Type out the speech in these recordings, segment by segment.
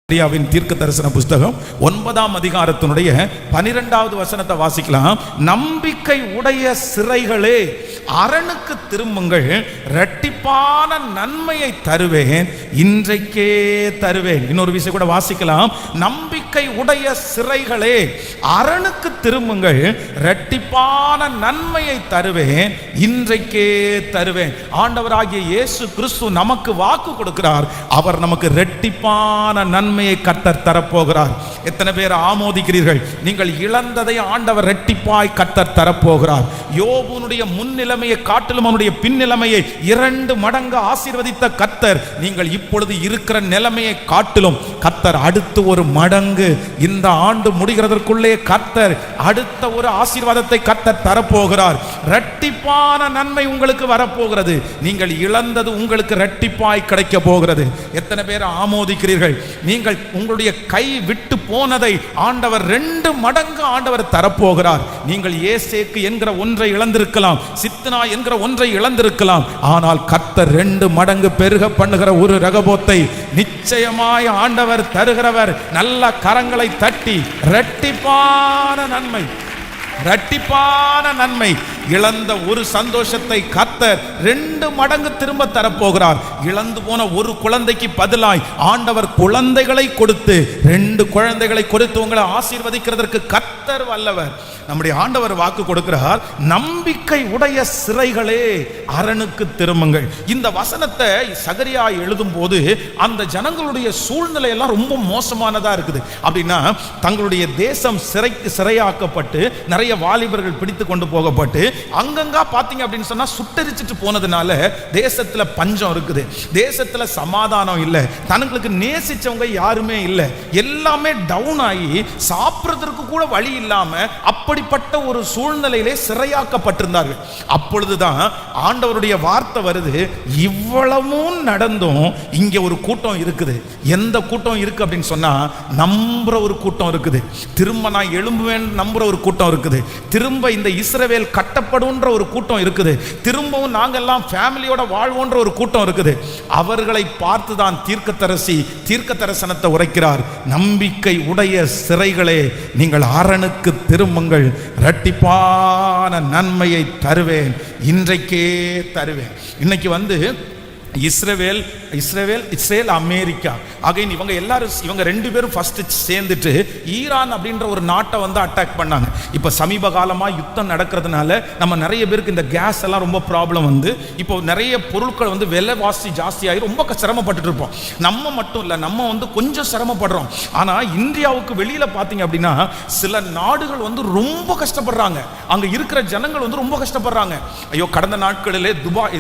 சகரியாவின் தீர்க்க தரிசன புஸ்தகம் 9ஆம் அதிகாரத்தினுடைய 12வது வசனத்தை வாசிக்கலாம். நம்பிக்கை உடைய சிறைகளே அரணுக்கு திரும்புங்கள், இரட்டிப்பான நன்மையை தருவேன், இன்றைக்கே தருவேன். இன்னொரு விஷயம் கூட வாசிக்கலாம். நம்பிக்கை உடைய சிறைகளே அரணுக்கு திரும்புங்கள், இரட்டிப்பான நன்மையை தருவேன், இன்றைக்கே தருவேன். ஆண்டவராகிய இயேசு கிறிஸ்து நமக்கு வாக்கு கொடுக்கிறார். அவர் நமக்கு இரட்டிப்பான நன்மையை கர்த்தர் தரப்போகிறார். எத்தனை பேர் ஆமோதிக்கிறீர்கள்? நீங்கள் இழந்ததை ஆண்டவர் இரட்டிப்பாய் கர்த்தர் தரப்போகிறார். யோபுனுடைய முன்னிலைமையை காட்டிலும் அவனுடைய பின்னிலைமையை 2 மடங்கு ஆசீர்வதித்த கர்த்தர் நீங்கள் இப்பொழுது இருக்கிற நிலைமையை காட்டிலும் கர்த்தர் அடுத்து 1 மடங்கு இந்த ஆண்டு முடிகிறதற்குள்ளே கர்த்தர் அடுத்த ஒரு ஆசீர்வாதத்தை கர்த்தர் தரப்போகிறார். இரட்டிப்பான நன்மை உங்களுக்கு வரப்போகிறது. நீங்கள் இழந்தது உங்களுக்கு இரட்டிப்பாய் கிடைக்க போகிறது. எத்தனை பேர் ஆமோதிக்கிறீர்கள்? நீங்கள் உங்களுடைய கை விட்டு போனதை ஆண்டவர் 2 மடங்கு ஆண்டவர் தரப்போகிறார். நீங்கள் ஏசேக்கு என்கிற ஒன்றை இழந்திருக்கலாம், சித்னா என்கிற ஒன்றை இழந்திருக்கலாம். ஆனால் கர்த்தர் 2 மடங்கு பெருக பண்ணுகிற ஒரு ரகபோத்தை நிச்சயமாய் ஆண்டவர் தருகிறவர். நல்ல கரங்களை தட்டி இரட்டிப்பான நன்மை, இரட்டிப்பான நன்மை, இழந்த ஒரு சந்தோஷத்தை கர்த்தர் 2 மடங்கு திரும்ப தரப்போகிறார். இழந்து போன ஒரு குழந்தைக்கு பதிலாய் ஆண்டவர் குழந்தைகளை கொடுத்து 2 குழந்தைகளை கொடுத்து உங்களை ஆசீர்வதிக்கிறதற்கு கர்த்தர் வல்லவர். நம்முடைய ஆண்டவர் வாக்கு கொடுக்கிறார். நம்பிக்கை உடைய சிறைகளே அரணுக்கு திரும்புங்கள். இந்த வசனத்தை சகரியா எழுதும் போது அந்த ஜனங்களுடைய சூழ்நிலை எல்லாம் ரொம்ப மோசமானதா இருக்குது. அப்படின்னா தங்களுடைய தேசம் சிறையாக்கப்பட்டு நிறைய வாலிபர்கள் பிடித்து கொண்டு போகப்பட்டு அங்கங்க பாத்தீங்க அப்படின்னு சொன்னா சுட்டரிச்சிட்டு போனதுனால தேசத்துல பஞ்சம் இருக்குது, தேசத்துல சமாதானம் இல்லை, தங்களுக்கு நேசிச்சவங்க யாருமே இல்லை, எல்லாமே டவுன் ஆகி சாப்பிடுறதுக்கு கூட வழி இல்லாம அப்படிப்பட்ட ஒரு சூழ்நிலையிலே சிறையாக்கப்பட்டிருந்தார்கள். அப்பொழுதுதான் ஆண்டவருடைய வார்த்தை வருது. இவ்வளவும் நடந்தும் இங்க ஒரு கூட்டம் இருக்குது. எந்த கூட்டம் இருக்கு அப்படின்னு சொன்னா நம்புற ஒரு கூட்டம் இருக்குது. திரும்ப நான் எழும்புவேன் நம்புற ஒரு கூட்டம் இருக்குது. திரும்ப இந்த இஸ்ரவேல் கட்டப்படுன்ற ஒரு கூட்டம் இருக்குது. திரும்பவும் நாங்கெல்லாம் ஃபேமிலியோட வாழ்வோன்ற ஒரு கூட்டம் இருக்குது. அவர்களை பார்த்து தான் தீர்க்க தரிசனத்தை உரைக்கிறார். நம்பிக்கை உடைய சிறைகளே நீங்கள் அரணுக்கு திரும்புங்கள், இரட்டிப்பான நன்மையை தருவேன், இன்றைக்கே தருவேன். இன்னைக்கு இஸ்ரேல் அமெரிக்கா அகைன் இவங்க எல்லாரும் இவங்க 2 பேரும் ஃபர்ஸ்ட் சேர்ந்துட்டு ஈரான் அப்படின்ற ஒரு நாட்டை அட்டாக் பண்ணாங்க. இப்போ சமீப காலமாக யுத்தம் நடக்கிறதுனால நம்ம நிறைய பேருக்கு இந்த கேஸ் எல்லாம் ரொம்ப ப்ராப்ளம் இப்போ நிறைய பொருட்கள் விலைவாசி ஜாஸ்தியாகி ரொம்ப சிரமப்பட்டு இருப்போம். நம்ம மட்டும் இல்லை, நம்ம கொஞ்சம் சிரமப்படுறோம். ஆனால் இந்தியாவுக்கு வெளியில் பார்த்தீங்க அப்படின்னா சில நாடுகள் ரொம்ப கஷ்டப்படுறாங்க. அங்கே இருக்கிற ஜனங்கள் ரொம்ப கஷ்டப்படுறாங்க. ஐயோ, கடந்த நாட்களிலே துபாய்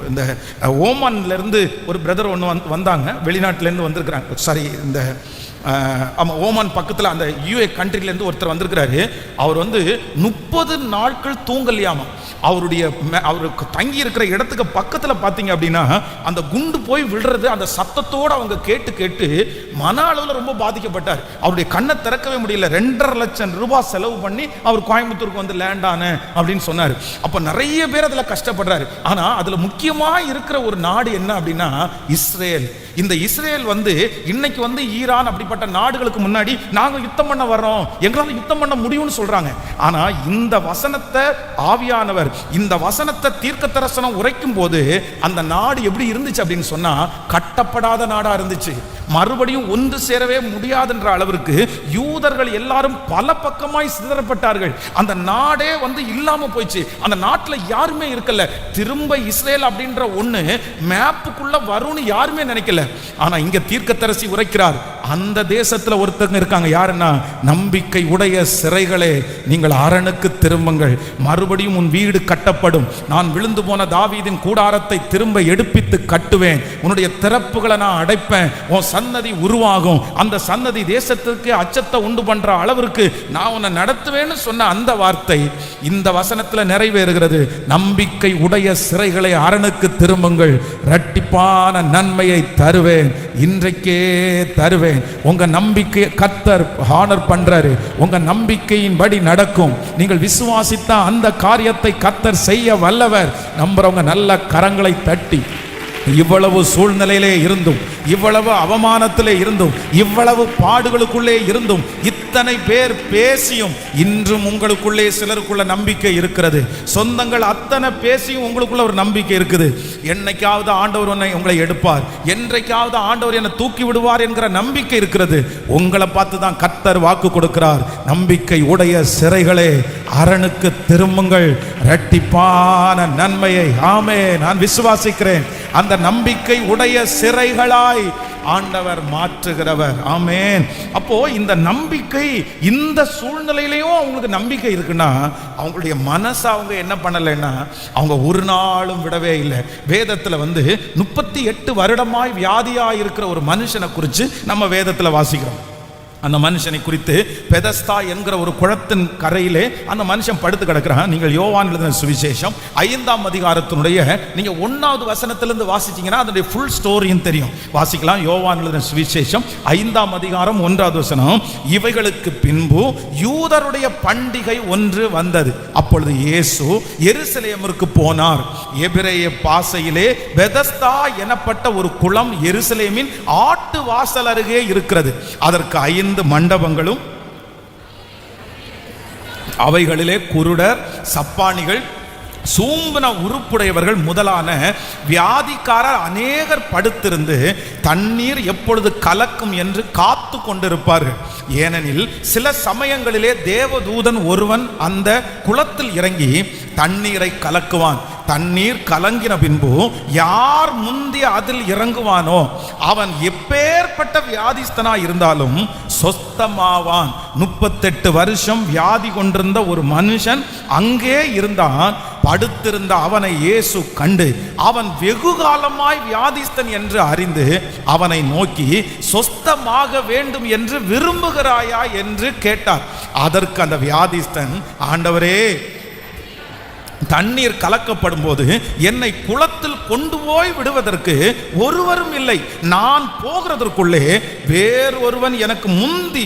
இந்த ஓமான்ல இருந்து ஒரு பிரதர் ஒன்று வந்தாங்க, வெளிநாட்டிலேருந்து வந்திருக்கிறாங்க. சாரி, இந்த ஓமான் பக்கத்தில் அந்த யூஏ கண்ட்ரிலேருந்து ஒருத்தர் வந்திருக்கிறாரு. அவர் 30 நாட்கள் தூங்கலையாமா. அவருக்கு தங்கி இருக்கிற இடத்துக்கு பக்கத்தில் பார்த்தீங்க அப்படின்னா அந்த குண்டு போய் விழுறது அந்த சத்தத்தோடு அவங்க கேட்டு மன அளவில் ரொம்ப பாதிக்கப்பட்டார். அவருடைய கண்ணை திறக்கவே முடியல. 2.5 லட்சம் ரூபாய் செலவு பண்ணி அவர் கோயம்புத்தூருக்கு லேண்ட் ஆன அப்படின்னு சொன்னார். அப்போ நிறைய பேர் அதில் கஷ்டப்படுறாரு. ஆனால் அதில் முக்கியமாக இருக்கிற ஒரு நாடு என்ன அப்படின்னா இஸ்ரேல். இந்த இஸ்ரேல் இன்னைக்கு ஈரான் அப்படிப்பட்ட நாடுகளுக்கு முன்னாடி நாங்க யுத்தம் பண்ண வர்றோம், எங்களால யுத்தம் பண்ண முடியும்னு சொல்றாங்க. ஆனா இந்த வசனத்தை ஆவியானவர் இந்த வசனத்தை தீர்க்க தரிசனம் உரைக்கும் போது அந்த நாடு எப்படி இருந்துச்சு அப்படின்னு சொன்னா கட்டப்படாத நாடா இருந்துச்சு. மறுபடியும் ஒன்று சேரவே முடியாதுன்ற அளவிற்கு யூதர்கள் எல்லாரும் பல பக்கமாய் சிதறப்பட்டார்கள். அந்த நாடே இல்லாம போயிடுச்சு. அந்த நாட்டில் யாருமே இருக்கல. திரும்ப இஸ்ரேல் அப்படின்ற ஒண்ணு மேப்புக்குள்ள வரும்னு யாருமே நினைக்கல. ஆனா இங்க தீர்க்கதரிசி உரைக்கிறார். அந்த தேசத்துல ஒருத்தங்க இருக்காங்க. யாருன்னா நம்பிக்கை உடைய சிறைகளே நீங்கள் அரணுக்கு திரும்புங்கள், மறுபடியும் உன் வீடு கட்டப்படும், நான் விழுந்து போன தாவீதின் கூடாரத்தை திரும்ப எடுப்பித்து கட்டுவேன், உன்னுடைய திறப்புகளை நான் அடைப்பேன், உன் சன்னதி உருவாகும், அந்த சன்னதி தேசத்துக்கு அச்சத்தை உண்டு பண்ற அளவிற்கு நான் உன்னை நடத்துவேன்னு சொன்ன அந்த வார்த்தை இந்த வசனத்துல நிறைவேறுகிறது. நம்பிக்கை உடைய சிறைகளை அரணுக்கு திரும்புங்கள், இரட்டிப்பான நன்மையை தருவேன், இன்றைக்கே தருவேன். உங்க நம்பிக்கை கர்த்தர் ஹானர் பண்றாரு. உங்க நம்பிக்கையின்படி நடக்கும். நீங்கள் விசுவாசித்த அந்த காரியத்தை கர்த்தர் செய்ய வல்லவர். நம்புறவங்க நல்ல கரங்களை தட்டி இவ்வளவு சூழ்நிலையிலே இருந்தும் இவ்வளவு அவமானத்திலே இருந்தும், இவ்வளவு பாடுகளுக்குள்ளே இருந்தும், இத்தனை பேர் பேசியும் இன்றும் உங்களுக்குள்ளே சிலருக்குள்ள நம்பிக்கை இருக்கிறது. சொந்தங்கள் அத்தனை பேசியும் உங்களுக்குள்ள ஒரு நம்பிக்கை இருக்குது. என்னைக்காவது ஆண்டவர் உங்களை எடுப்பார், என்றைக்காவது ஆண்டவர் என்னை தூக்கி விடுவார் என்கிற நம்பிக்கை இருக்கிறது. உங்களை பார்த்து தான் கர்த்தர் வாக்கு கொடுக்கிறார். நம்பிக்கை உடைய சிறைகளே, அரணுக்கு திரும்புங்கள், இரட்டிப்பான நன்மையை. ஆமே, நான் விசுவாசிக்கிறேன். அந்த நம்பிக்கை உடைய சிறைகளாய் ஆண்டவர் மாற்றுகிறவர். ஆமென். அப்போ இந்த நம்பிக்கை, இந்த சூழ்நிலையிலையும் அவங்களுக்கு நம்பிக்கை இருக்குன்னா, அவங்களுடைய மனசை அவங்க என்ன பண்ணலைன்னா, அவங்க ஒரு நாளும் விடவே இல்லை. வேதத்தில் 38 வருடமாய் வியாதியாய் இருக்கிற ஒரு மனுஷனை குறித்து நம்ம வேதத்தில் வாசிக்கிறோம். அந்த மனுஷனை குறித்து பெதஸ்தா என்கிற ஒரு குளத்தின் கரையிலே அந்த மனுஷன் படுத்து கிடக்கிறான். நீங்கள் யோவான் எழுதின சுவிசேஷம் 5ஆம் அதிகாரத்தினுடைய நீங்க 1வது வசனத்திலிருந்து வாசிச்சீங்கன்னா அதனுடைய ஃபுல் ஸ்டோரியும் தெரியும். வாசிக்கலாம். யோவான் எழுதின சுவிசேஷம் 5ஆம் அதிகாரம் 1வது வசனம். இவைகளுக்கு பின்பு யூதருடைய பண்டிகை ஒன்று வந்தது. அப்பொழுது இயேசு எருசலேமிற்கு போனார். எபிரேய பாஷையிலே பெதஸ்தா எனப்பட்ட ஒரு குளம் எருசலேமின் ஆட்டு வாசல் அருகே இருக்கிறது. அதற்கு 5 மண்டபங்களும், அவைகளிலே குருடர், சப்பானிகள், சூம்பின உறுப்புடையவர்கள் முதலான வியாதிக்காரர் அநேகர் படுத்திருந்து தண்ணீர் எப்பொழுது கலக்கும் என்று காத்து கொண்டிருப்பார்கள். ஏனெனில் சில சமயங்களிலே தேவதூதன் ஒருவன் அந்த குளத்தில் இறங்கி தண்ணீரை கலக்குவான். தண்ணீர் கலங்கின பின்பு யார் முந்தி அதில் இறங்குவானோ அவன் எப்பேற்பட்ட வியாதிஸ்தனா இருந்தாலும் சொஸ்தமாவான். 38 வருஷம் வியாதி கொண்டிருந்த ஒரு மனுஷன் அங்கே இருந்தான். படுத்திருந்த அவனை இயேசு கண்டு அவன் வெகு காலமாய் வியாதிஸ்தன் என்று அறிந்து அவனை நோக்கி, சொஸ்தமாக வேண்டும் என்று விரும்புகிறாயா என்று கேட்டார். அதற்கு அந்த வியாதிஸ்தன், ஆண்டவரே, தண்ணீர் கலக்கப்படும் போது என்னை குளத்தில் கொண்டு போய் விடுவதற்கு ஒருவரும் இல்லை. நான் போகிறதற்குள்ளே வேறொருவன் எனக்கு முந்தி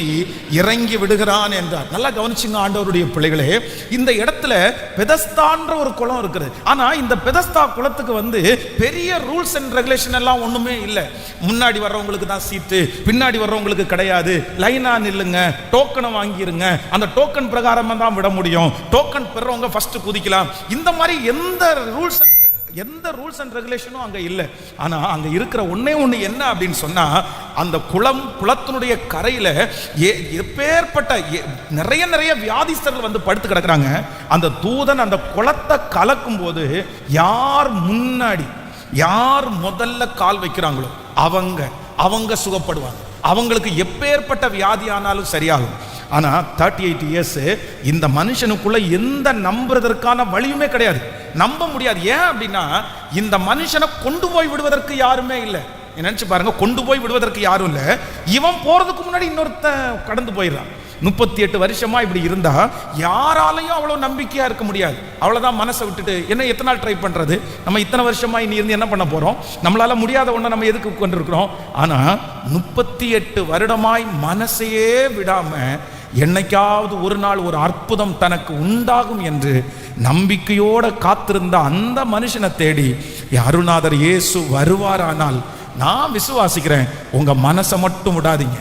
இறங்கி விடுகிறான் என்றார். நல்லா கவனிச்சுங்க ஆண்டவருடைய பிள்ளைகளே. இந்த இடத்துல பெதஸ்தான்ற ஒரு குளம் இருக்குது. ஆனா இந்த பெதஸ்தா குளத்துக்கு பெரிய ரூல்ஸ் அண்ட் ரெகுலேஷன் எல்லாம் ஒண்ணுமே இல்லை. முன்னாடி வர்றவங்களுக்கு தான் சீட்டு, பின்னாடி வர்றவங்களுக்கு கிடையாது. லைனா நில்லுங்க, டோக்கனை வாங்கிருங்க, அந்த டோக்கன் பிரகாரமா தான் விட முடியும். டோக்கன் பெறவங்க ஃபர்ஸ்ட் குதிக்கலாம். இந்த மாதிரி எந்த ரூல்ஸ் அண்ட் ரெகுலேஷனும் அங்க இல்லை. ஆனா அங்க இருக்கிற ஒண்ணே ஒண்ணு என்ன அப்படின்னு சொன்னா, அந்த குளத்தினுடைய கரையில எப்பேற்பட்ட நிறைய வியாதிஸ்தர்கள் படுத்து கிடக்குறாங்க. அந்த தூதன் அந்த குளத்தை கலக்கும் போது யார் முன்னாடி, யார் முதல்ல கால் வைக்கிறாங்களோ அவங்க சுகப்படுவாங்க. அவங்களுக்கு எப்பேற்பட்ட வியாதி ஆனாலும் சரியாகும். ஆனா 38 இயர்ஸ் இந்த மனுஷனுக்குள்ள எந்த நம்புறதற்கான வழியுமே கிடையாது. நம்ப முடியாது. ஏன் அப்படின்னா, இந்த மனுஷனை கொண்டு போய் விடுவதற்கு யாருமே இல்லை. நினைச்சு பாருங்க, கொண்டு போய் விடுவதற்கு யாரும் இல்லை. இவன் போறதுக்கு முன்னாடி இன்னொருத்தன் கடந்து போயிடறான். 38 வருஷமா இப்படி இருந்தா யாராலையும் அவ்வளவு நம்பிக்கையா இருக்க முடியாது. அவ்வளவுதான், மனசை விட்டுட்டு என்ன எத்தனை நாள் ட்ரை பண்றது? நம்ம இத்தனை வருஷமா இனி இருந்து என்ன பண்ண போறோம்? நம்மளால முடியாத ஒண்ணு நம்ம எதுக்கு கொண்டிருக்கிறோம்? ஆனா 38 வருடமாய் மனசையே விடாம என்னைக்காவது ஒரு நாள் ஒரு அற்புதம் தனக்கு உண்டாகும் என்று நம்பிக்கையோட காத்திருந்த அந்த மனுஷனை தேடி அருள்நாதர் இயேசு வருவாரானால், நான் விசுவாசிக்கிறேன், உங்க மனசை மட்டும் விடாதீங்க.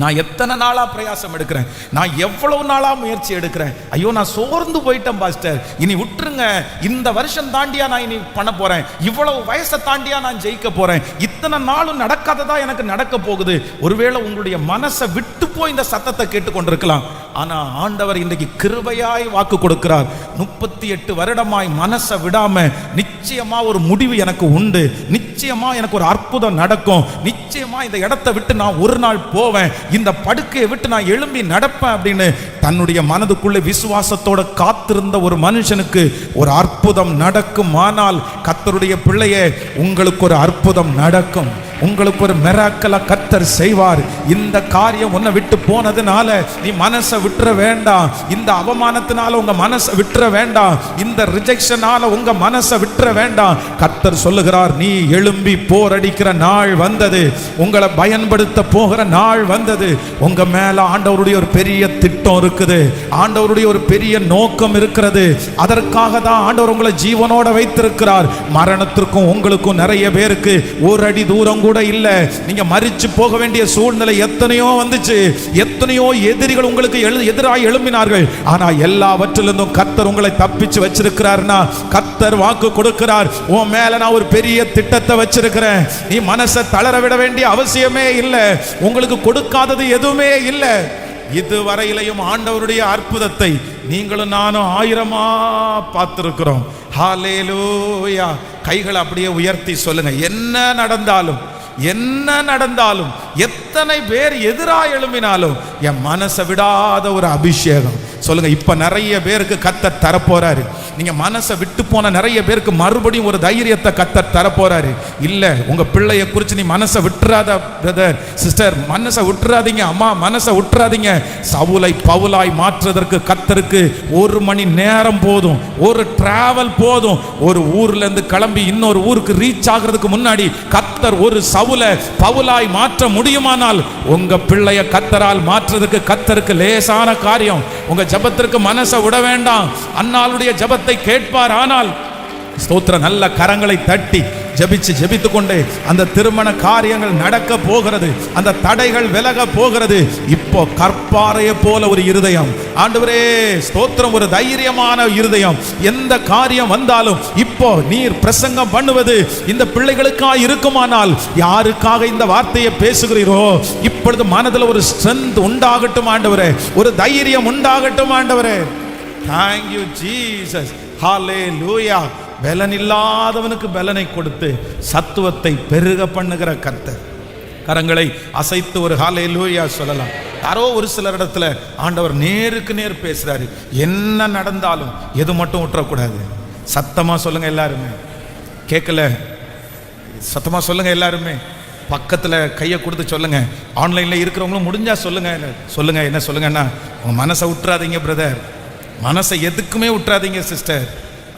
நான் எத்தனை நாளா பிரயாசம் எடுக்கிறேன், நான் எவ்வளவு நாளா முயற்சி எடுக்கிறேன். ஐயோ, நான் சோர்ந்து போயிட்டேன் பாஸ்டர், இனி விட்டுருங்க. இந்த வருஷம் தாண்டியா நான் இனி பண்ண போறேன், இவ்வளவு வயசை தாண்டியா நான் ஜெயிக்க போறேன், இத்தனை நாளும் நடக்காததா எனக்கு நடக்க போகுது. ஒருவேளை உங்களுடைய மனசை விட்டு போய் இந்த சத்தத்தை கேட்டுக்கொண்டிருக்கலாம். ஆனா ஆண்டவர் இன்றைக்கு கிருபையாய் வாக்கு கொடுக்கிறார். 38 வருடமாய் மனசை விடாம நிச்சயமா ஒரு முடிவு எனக்கு உண்டு, நிச்சயமா எனக்கு ஒரு அற்புதம் நடக்கும், நிச்சயமா இந்த இடத்தை விட்டு நான் ஒரு நாள் போவேன், இந்த படுக்கையை விட்டு நான் எழும்பி நடப்பேன் அப்படின்னு தன்னுடைய மனதுக்குள்ளே விசுவாசத்தோட காத்திருந்த ஒரு மனுஷனுக்கு ஒரு அற்புதம் நடக்கும். ஆனால் கர்த்தருடைய பிள்ளையே, உங்களுக்கு ஒரு அற்புதம் நடக்கும், உங்களுக்கு ஒரு மிராக்கிளை கர்த்தர் செய்வார். இந்த காரியம் உன்னை விட்டு போனதுனால நீ மனசை விட்டுற வேண்டாம். இந்த அவமானத்தினால உங்க மனசை விட்டுற வேண்டாம். இந்த ரிஜெக்ஷனால உங்க மனசை விட்டுற வேண்டாம். கர்த்தர் சொல்லுகிறார், நீ எழும்பி போரடிக்கிற நாள் வந்தது, உங்களை பயன்படுத்த போகிற நாள் வந்தது. உங்க மேல ஆண்டவருடைய ஒரு பெரிய திட்டம் இருக்குது, ஆண்டவருடைய ஒரு பெரிய நோக்கம் இருக்கிறது. அதற்காக தான் ஆண்டவர் உங்களை ஜீவனோட வைத்திருக்கிறார். மரணத்திற்கும் உங்களுக்கும் நிறைய பேருக்கு ஒரு அடி தூரம் கூட இல்ல. நீங்க மரிச்சு போக வேண்டிய சூழ்நிலை எத்தனையோ வந்துச்சு, எத்தனையோ எதிரிகள் உங்களுக்கு எதிராக எழும்பினார்கள். ஆனா எல்லாவற்றிலிருந்தும் கர்த்தர் உங்களை தப்பிச்சு வச்சிருக்கிறார்னா, கர்த்தர் வாக்கு கொடுக்கிறார், உன் மேல நான் ஒரு பெரிய திட்டத்தை வச்சிருக்கிறேன், நீ மனசை தளர விட வேண்டிய அவசியமே இல்லை, உங்களுக்கு கொடுக்காதது எதுவுமே இல்லை. இதுவரையிலையும் ஆண்டவருடைய அற்புதத்தை நீங்களும் நானும் ஆயிரமா பார்த்திருக்கிறோம். ஹல்லேலூயா. கைகளை அப்படியே உயர்த்தி சொல்லுங்க, என்ன நடந்தாலும் என்ன நடந்தாலும், எத்தனை பேர் எதிராக எழும்பினாலும் என் மனசை விடாத ஒரு அபிஷேகம். சொல்லுங்க, இப்ப நிறைய பேருக்கு கர்த்தர் தரப்போறாரு. நீங்க மனசை விட்டு போன நிறைய பேருக்கு மறுபடியும் ஒரு தைரியத்தை கர்த்தர் தரப்போறாரு. இல்ல, உங்க பிள்ளைய குறிச்சு நீ மனசை விட்டுறாத பிரதர் சிஸ்டர், மனசை விட்டுறாதீங்க. அம்மா, மனசை விட்டுறாதீங்க. சவுலை பவுலாய் மாற்றுவதற்கு கர்த்தருக்கு 1 மணி நேரம் போதும், ஒரு டிராவல் போதும். ஒரு ஊர்ல இருந்து கிளம்பி இன்னொரு ஊருக்கு ரீச் ஆகிறதுக்கு முன்னாடி கர்த்தர் ஒரு சவுலை பவுலாய் மாற்ற முடியுமானால், உங்க பிள்ளைய கர்த்தரால் மாற்றுறதுக்கு கர்த்தருக்கு லேசான காரியம். உங்க ஜபத்திற்கு மனசை விட வேண்டாம். அன்னாளுடைய ஜபத்தை கேட்பார். ஆனால் ஸ்தோத்திரம், நல்ல கரங்களை தட்டி ஜபித்து கொண்டே அந்த திருமண காரியங்கள் நடக்க போகிறது, அந்த தடைகள் விலக போகிறது. இப்போ கற்பாறையை போல ஒரு இருதயம், ஆண்டவரே ஸ்தோத்திரம், ஒரு தைரியமான இருதயம். எந்த காரியம் வந்தாலும் இப்போ நீர் பிரசங்கம் பண்ணுவது இந்த பிள்ளைகளுக்காக இருக்குமானால், யாருக்காக இந்த வார்த்தையை பேசுகிறீரோ இப்பொழுது மனதில் ஒரு ஸ்ட்ரென்த் உண்டாகட்டும் ஆண்டவரே, ஒரு தைரியம் உண்டாகட்டும் ஆண்டவரே. Thank you Jesus. Hallelujah. பலன் இல்லாதவனுக்கு பலனை கொடுத்து சத்துவத்தை பெருக பண்ணுகிற கர்த்தர். கரங்களை அசைத்து ஒரு ஹல்லேலூயா சொல்லலாம். யாரோ ஒரு சிலர் இடத்துல ஆண்டவர் நேருக்கு நேர் பேசுறாரு. என்ன நடந்தாலும் எது மட்டும் விட்டுறக்கூடாது. சத்தமா சொல்லுங்க எல்லாருமே. கேட்கல? சத்தமா சொல்லுங்க எல்லாருமே. பக்கத்துல கையை கொடுத்து சொல்லுங்க. ஆன்லைன்ல இருக்கிறவங்களும் முடிஞ்சா சொல்லுங்க. சொல்லுங்க, என்ன சொல்லுங்கன்னா, உங்க மனசை விட்டுறாதீங்க பிரதர், மனசை எதுக்குமே விட்டுறாதீங்க சிஸ்டர்.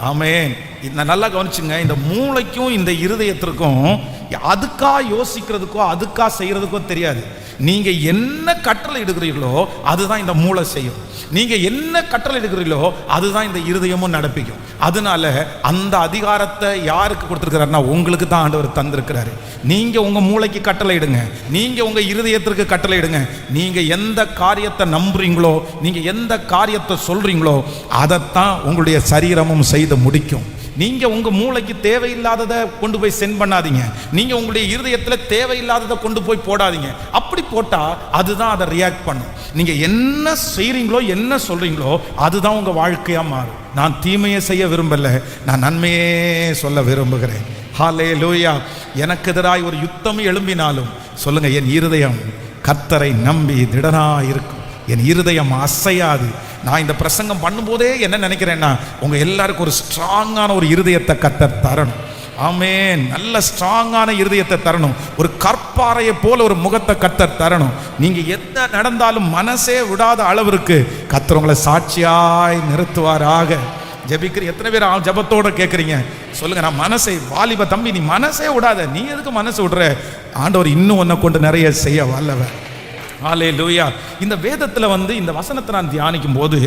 ஆமென். இந்த நல்லா கவனிச்சுங்க, இந்த மூளைக்கும் இந்த இருதயத்திற்கும் அதுக்கா யோசிக்கிறதுக்கோ அதுக்கா செய்யறதுக்கோ தெரியாது. நீங்க என்ன கட்டளை இடுகிறீர்களோ அதுதான் இந்த மூளை செய்யும். நீங்க என்ன கட்டளை இடுகிறீர்களோ அதுதான் இந்த இருதயமும் நடப்பிக்கும். அதனால அந்த அதிகாரத்தை யாருக்கு கொடுத்திருக்கிறாருன்னா, உங்களுக்கு தான் ஆண்டவர் தந்திருக்கிறாரு. நீங்க உங்க மூளைக்கு கட்டளை இடுங்க, நீங்க உங்க இருதயத்திற்கு கட்டளை இடுங்க. நீங்க எந்த காரியத்தை நம்புறீங்களோ, நீங்க எந்த காரியத்தை சொல்றீங்களோ அதைத்தான் உங்களுடைய சரீரமும் செய்து முடிக்கும். நீங்க உங்க மூளைக்கு தேவையில்லாததை கொண்டு போய் சென்ட் பண்ணாதீங்க. நீங்க உங்களுடைய இருதயத்தில் தேவையில்லாததை கொண்டு போய் போடாதீங்க. அப்படி போட்டா அதுதான் அதை ரியாக்ட் பண்ணும். நீங்க என்ன செய்றீங்களோ என்ன சொல்றீங்களோ அதுதான் உங்க வாழ்க்கையா மாறும். நான் தீமையை செய்ய விரும்பல, நான் நன்மையே சொல்ல விரும்புகிறேன். ஹல்லேலூயா. எனக்கு எதிராய் ஒரு யுத்தம் எழும்பினாலும் சொல்லுங்க, என் இருதயம் கர்த்தரை நம்பி திடனா இருக்கும், என் இருதயம் அசையாது. நான் இந்த பிரசங்கம் பண்ணும்போதே என்ன நினைக்கிறேன்னா, உங்க எல்லாருக்கும் ஒரு ஸ்ட்ராங்கான ஒரு இருதயத்தை கர்த்தர் தரணும். ஆமென். நல்ல ஸ்ட்ராங்கான இருதயத்தை தரணும். ஒரு கற்பாறையை போல ஒரு முகத்தை கர்த்தர் தரணும். நீங்க என்ன நடந்தாலும் மனசே விடாத அளவிற்கு கர்த்தர் உங்களை சாட்சியாய் நிறுத்துவாராக. ஜெபிக்கிற எத்தனை பேர் ஜபத்தோட கேட்குறீங்க சொல்லுங்க. நான் மனசை, வாலிப தம்பி, நீ மனசே விடாத. நீ எதுக்கு மனசு விடுற? ஆண்டவர் இன்னும் உன்னை கொண்டு நிறைய செய்ய வல்லவர். ஹல்லேலூயா. இந்த வேதத்தில் இந்த வசனத்தை நான் தியானிக்கும் போது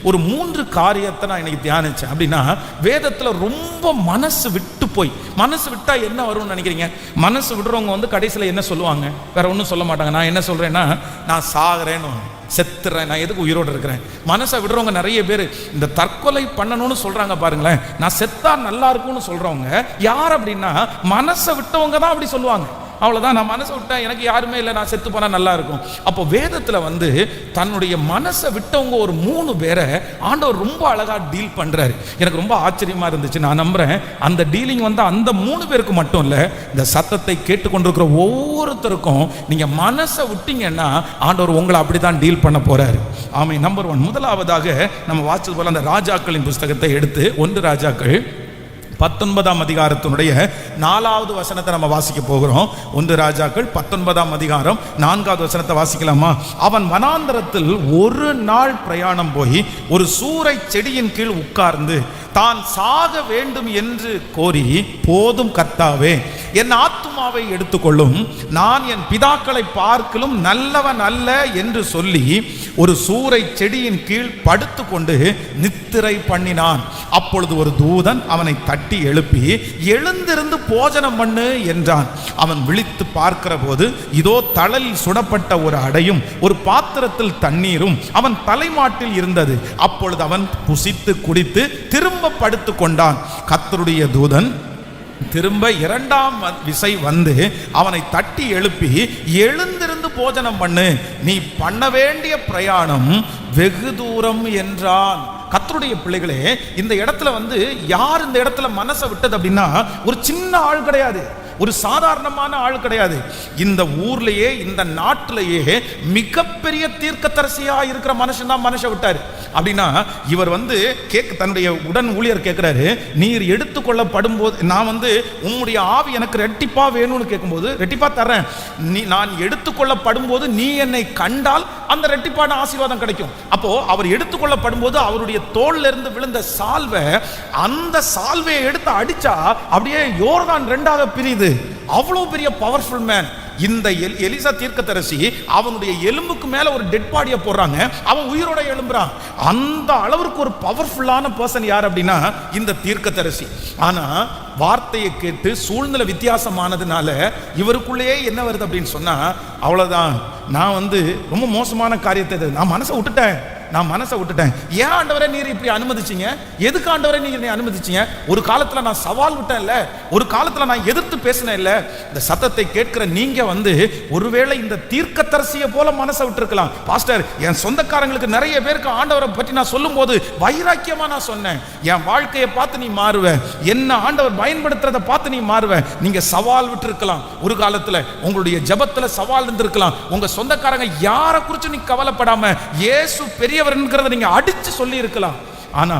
ஒரு 3 காரியத்தை நான் இன்னைக்கு தியானிச்சேன். அப்படின்னா, வேதத்தில் ரொம்ப மனசு விட்டு போய், மனசு விட்டா என்ன வரும்னு நினைக்கிறீங்க? மனசு விடுறவங்க கடைசியில் என்ன சொல்லுவாங்க? வேற ஒன்றும் சொல்ல மாட்டாங்க. நான் என்ன சொல்றேன்னா, நான் சாகிறேன்னு, செத்துறேன், நான் எதுக்கு உயிரோடு இருக்கிறேன். மனசை விடுறவங்க நிறைய பேர் இந்த தற்கொலை பண்ணணும்னு சொல்றாங்க பாருங்களேன். நான் செத்தா நல்லா இருக்கும்னு சொல்றவங்க யார் அப்படின்னா, மனசை விட்டவங்க தான் அப்படி சொல்லுவாங்க. அவ்வளோதான், நான் மனசை விட்டேன், எனக்கு யாருமே இல்லை, நான் செத்து போனால் நல்லா இருக்கும். அப்போ வேதத்தில் தன்னுடைய மனசை விட்டவங்க ஒரு 3 பேரை ஆண்டவர் ரொம்ப அழகாக டீல் பண்ணுறாரு. எனக்கு ரொம்ப ஆச்சரியமாக இருந்துச்சு. நான் நம்புகிறேன் அந்த டீலிங் அந்த 3 பேருக்கு மட்டும் இல்லை, இந்த சத்தத்தை கேட்டுக்கொண்டிருக்கிற ஒவ்வொருத்தருக்கும் நீங்கள் மனசை விட்டீங்கன்னா ஆண்டவர் உங்களை அப்படி தான் டீல் பண்ண போகிறாரு. ஆமாம். நம்பர் 1, முதலாவதாக நம்ம வாசிச்சது போல அந்த ராஜாக்களின் புஸ்தகத்தை எடுத்து 1 ராஜாக்கள் 19ஆம் அதிகாரத்தினுடைய 4வது வசனத்தை நம்ம வாசிக்க போகிறோம். 1 ராஜாக்கள் 19ஆம் அதிகாரம் 4வது வசனத்தை வாசிக்கலாமா? அவன் வனாந்தரத்தில் 1 நாள் பிரயாணம் போய் ஒரு சூரை செடியின் கீழ் உட்கார்ந்து தான் சாக வேண்டும் என்று கோரி, போதும் கர்த்தாவே, என் ஆத்துமாவை எடுத்துக்கொள்ளும், நான் என் பிதாக்களை பார்க்கலும் நல்லவன் அல்ல என்று சொல்லி ஒரு சூரை செடியின் கீழ் படுத்து கொண்டு நித்திரை பண்ணினான். அப்பொழுது ஒரு தூதன் அவனை தட்டி எழுப்பி, எழுந்திருந்து போஜனம் பண்ணு என்றான். அவன் விழித்து பார்க்கிற போது இதோ தழலில் சுடப்பட்ட ஒரு அடையும் ஒரு பாத்திரத்தில் தண்ணீரும் அவன் தலைமாட்டில் இருந்தது. அப்பொழுது அவன் புசித்து குடித்து திரும்ப படுத்து கொண்டான். கர்த்தருடைய தூதன் திரும்ப இரண்டாம் விசை வந்து அவனை தட்டி எழுப்பி, எழுந்திருந்து போஜனம் பண்ணு, நீ பண்ண வேண்டிய பிரயாணம் வெகு தூரம் என்றான். கர்த்தருடைய பிள்ளைகளே, இந்த இடத்துல வந்து யார் இந்த இடத்துல மனசை விட்டது அப்படின்னா, ஒரு சின்ன ஆள் கிடையாது, ஒரு சாதாரணமான ஆள் கிடையாது. இந்த ஊர்லயே இந்த நாட்டிலேயே மிகப்பெரிய தீர்க்கதரிசியா இருக்கிற மனுஷன் தான் மனுஷன் விட்டாரு. அப்படின்னா இவர் வந்து தன்னுடைய உடன் ஊழியர் கேட்கிறாரு, நீர் எடுத்துக்கொள்ளப்படும் போது நான் வந்து உம்முடைய ஆவி எனக்கு ரெட்டிப்பா வேணும்னு கேட்கும்போது, ரெட்டிப்பா தர்றேன், நான் எடுத்துக்கொள்ளப்படும் போது நீ என்னை கண்டால் அந்த ரெட்டிப்பான ஆசீர்வாதம் கிடைக்கும். அப்போ அவர் எடுத்துக்கொள்ளப்படும் போது அவருடைய தோல்ல இருந்து விழுந்த சால்வை, அந்த சால்வையை எடுத்து அடிச்சா அப்படியே யோர்தான் ரெண்டாக பிரியுது. அவ்வளவு பெரிய பவர்ஃபுல் மேன். இந்த எலிசா தீர்க்கதரிசி அவனுடைய எலும்புக்கு மேல ஒரு டெட் பாடியை போடுறாங்க, அவன் உயிரோட எழும்புறான். அந்த அளவுக்கு ஒரு பவர்ஃபுல்லான பர்சன் யார் அப்படின்னா இந்த தீர்க்கதரிசி. ஆனா வார்த்தையை கேட்டு சூழ்நிலை வித்தியாசமானதுனால இவருக்குள்ளேயே என்ன வருது அப்படின்னு சொன்னா, அவ்வளவுதான், நான் வந்து ரொம்ப மோசமான காரியத்தை நான் மனசை விட்டுட்டேன். ஏன் ஆண்டவரே நீர் இப்படி அனுமதிச்சீங்க? எதுக்கு ஆண்டவரே நீங்க என்னை அனுமதிச்சீங்க? ஒரு காலத்துல நான் சவால் விட்டேன்ல, ஒரு காலத்துல நான் எதிர்த்து பேசினேன் இல்ல. இந்த சத்தத்தை கேட்கிற நீங்க வந்து ஒருவேளை இந்த தீர்க்கதரிசியை போல மனசை விட்டுருக்கலாம். பாஸ்டர், என் சொந்தக்காரங்களுக்கு நிறைய பேருக்கு ஆண்டவரை பற்றி நான் சொல்லும் போது வைராக்கியமா நான் சொன்னேன், என் வாழ்க்கையை பார்த்து நீ மாறுவ, என்ன ஆண்டவர் பயன்படுத்துறதை பார்த்து நீ மாறுவ. நீங்க சவால் விட்டு இருக்கலாம், ஒரு காலத்துல உங்களுடைய ஜெபத்துல சவால் இருந்திருக்கலாம். உங்க சொந்தக்காரங்க யாரை குறித்து நீ கவலைப்படாம இயேசு பெரியவர் என்கிறத நீங்க அடிச்சு சொல்லி இருக்கலாம். ஆனா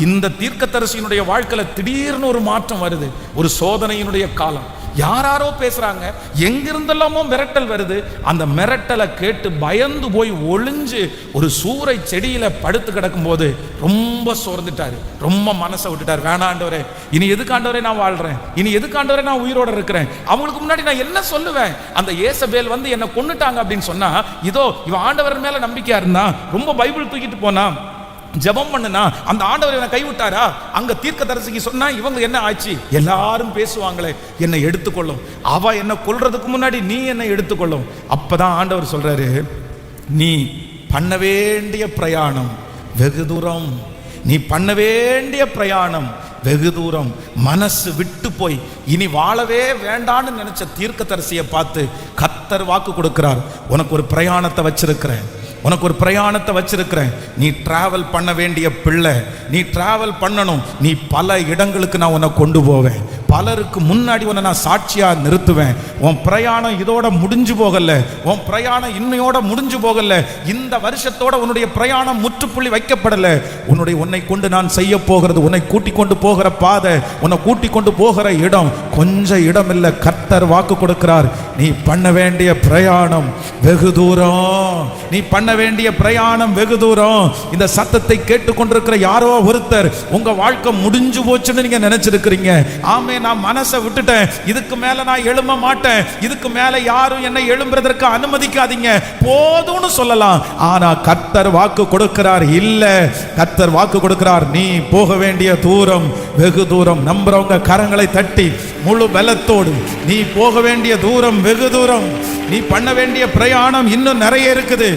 இந்த தீர்க்கதரிசியினுடைய வாழ்க்கையில திடீர்னு ஒரு மாற்றம் வருது. ஒரு சோதனையினுடைய காலம், யாராரோ பேசுறாங்க, எங்கிருந்தெல்லாமோ மிரட்டல் வருது. அந்த மிரட்டலை கேட்டு பயந்து போய் ஒளிஞ்சு ஒரு சூறை செடியில படுத்து கிடக்கும் போது ரொம்ப சோர்ந்துட்டாரு, ரொம்ப மனசை விட்டுட்டாரு. வேணாண்டவரே, இனி எதுக்கு ஆண்டவரே நான் வாழ்றேன், இனி எதுக்கு ஆண்டவரே நான் உயிரோட இருக்கிறேன், அவங்களுக்கு முன்னாடி நான் என்ன சொல்லுவேன்? அந்த ஏசபேல் வந்து என்னை கொன்னுட்டாங்க அப்படின்னு சொன்னா, இதோ இவன் ஆண்டவர் மேல நம்பிக்கையா இருந்தா, ரொம்ப பைபிள் தூக்கிட்டு போனா, ஜெபம் பண்ணுனா, அந்த ஆண்டவர் என்னை கைவிட்டாரா? அங்க தீர்க்கதரிசிக்கு சொன்னா இவங்க என்ன ஆச்சு? எல்லாரும் பேசுவாங்களே, என்னை எடுத்துக்கொள்ளும், அவ என்னை கொல்றதுக்கு முன்னாடி நீ என்னை எடுத்துக்கொள்ளும். அப்பதான் ஆண்டவர் சொல்றாரு, நீ பண்ண வேண்டிய பிரயாணம் வெகு தூரம், நீ பண்ண வேண்டிய பிரயாணம் வெகு தூரம். மனசு விட்டு போய் இனி வாழவே வேண்டான்னு நினைச்ச தீர்க்கதரிசியை பார்த்து கர்த்தர் வாக்கு கொடுக்கிறார், உனக்கு ஒரு பிரயாணத்தை வச்சிருக்கிறேன், உனக்கு ஒரு பிரயாணத்தை வச்சிருக்கிறேன். நீ டிராவல் பண்ண வேண்டிய பிள்ளை, நீ டிராவல் பண்ணணும். நீ பல இடங்களுக்கு நான் உன்னை கொண்டு போவேன், பலருக்கு முன்னாடி உன்னை நான் சாட்சியா நிறுத்துவேன். உன் பிரயாணம் இதோட முடிஞ்சு போகல, உன் பிரயாணம் இன்னையோட முடிஞ்சு போகல. இந்த வருஷத்தோட உன்னுடைய பிரயாணம் முற்றுப்புள்ளி வைக்கப்படல. உன்னை கொண்டு நான் செய்ய போகிறது, உன்னை கூட்டி கொண்டு போகிற பாதை, உன்னை கூட்டி கொண்டு போகிற இடம் கொஞ்சம் இடம் இல்லை. கர்த்தர் வாக்கு கொடுக்கிறார், நீ பண்ண வேண்டிய பிரயாணம் வெகு தூரம், நீ பண்ண வேண்டிய பிரயாணம் வெகு தூரம். இந்த சத்தத்தை கேட்டுக்கொண்டிருக்கிற யாரோ ஒருத்தர் உங்க வாழ்க்கை முடிஞ்சு போச்சுன்னு நீங்க நினைச்சிருக்கிறீங்க. ஆமே, நான் மனசை விட்டுட்டேன், இதுக்கு மேல நான் எழும்ப மாட்டேன், இதுக்கு மேல யாரும் என்னை எழும்புறதற்கு அனுமதிக்காதீங்க, போதும்னு சொல்லலாம். ஆனா கர்த்தர் வாக்கு கொடுக்கிறார், இல்ல, கர்த்தர் வாக்கு கொடுக்கிறார், நீ போக வேண்டிய தூரம் வெகு தூரம். நம்புறவங்க கரங்களை தட்டி முழு பலத்தோடு, நீ போக வேண்டிய தூரம் வெகு தூரம், நீ பண்ண வேண்டிய பிரயாணம் இன்னும் நிறைய இருக்குது.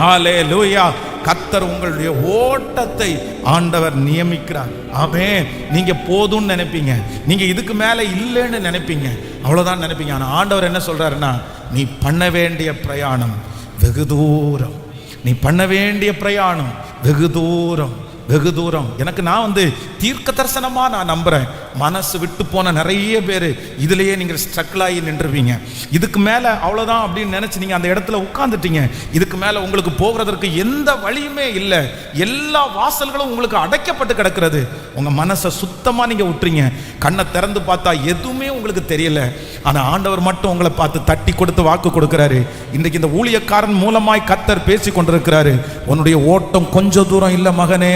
ஹல்லேலூயா. கர்த்தர் உங்களுடைய ஓட்டத்தை ஆண்டவர் நியமிக்கிறார். ஆமென். நீங்க போதும்னு நினைப்பீங்க, நீங்க இதுக்கு மேல இல்லைன்னு நினைப்பீங்க, அவ்வளவுதான் நினைப்பீங்க. ஆனா ஆண்டவர் என்ன சொல்றாருன்னா, நீ பண்ண வேண்டிய பிரயாணம் வெகு தூரம், நீ பண்ண வேண்டிய பிரயாணம் வெகு தூரம், வெகு தூரம். நான் தீர்க்க தரிசனமா நான் நம்புறேன், மனசு விட்டு போன நிறைய பேர் இதுலயே நீங்கள் ஸ்ட்ரகிள் ஆகி நின்றுவீங்க. இதுக்கு மேல அவ்வளவுதான் அப்படின்னு நினைச்சு நீங்க அந்த இடத்துல உட்கார்ந்துட்டீங்க. இதுக்கு மேல உங்களுக்கு போகிறதற்கு எந்த வழியுமே இல்லை. எல்லா வாசல்களும் உங்களுக்கு அடைக்கப்பட்டு கிடக்கிறது. உங்க மனசை சுத்தமா நீங்க விட்டுறீங்க. கண்ணை திறந்து பார்த்தா எதுவுமே உங்களுக்கு தெரியல. ஆனா ஆண்டவர் மட்டும் உங்களை பார்த்து தட்டி கொடுத்து வாக்கு கொடுக்கிறாரு. இன்றைக்கு இந்த ஊழியக்காரன் மூலமாய் கர்த்தர் பேசி கொண்டிருக்கிறாரு. உன்னுடைய ஓட்டம் கொஞ்ச தூரம் இல்ல மகனே,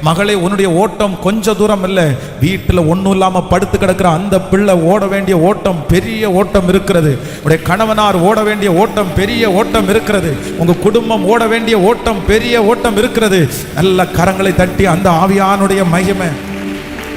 மகளே, உன்னுடைய ஓட்டம் கொஞ்ச தூரம் இல்ல. வீட்டுல ஒண்ணும் இல்லாம படுத்து கிடக்கிற அந்த பிள்ளை ஓட வேண்டிய ஓட்டம் பெரிய ஓட்டம் இருக்கிறது. உடைய கணவனார் ஓட வேண்டிய ஓட்டம் பெரிய ஓட்டம் இருக்கிறது. உங்க குடும்பம் ஓட வேண்டிய ஓட்டம் பெரிய ஓட்டம் இருக்கிறது. நல்ல கரங்களை தட்டி அந்த ஆவியானுடைய மகிமை,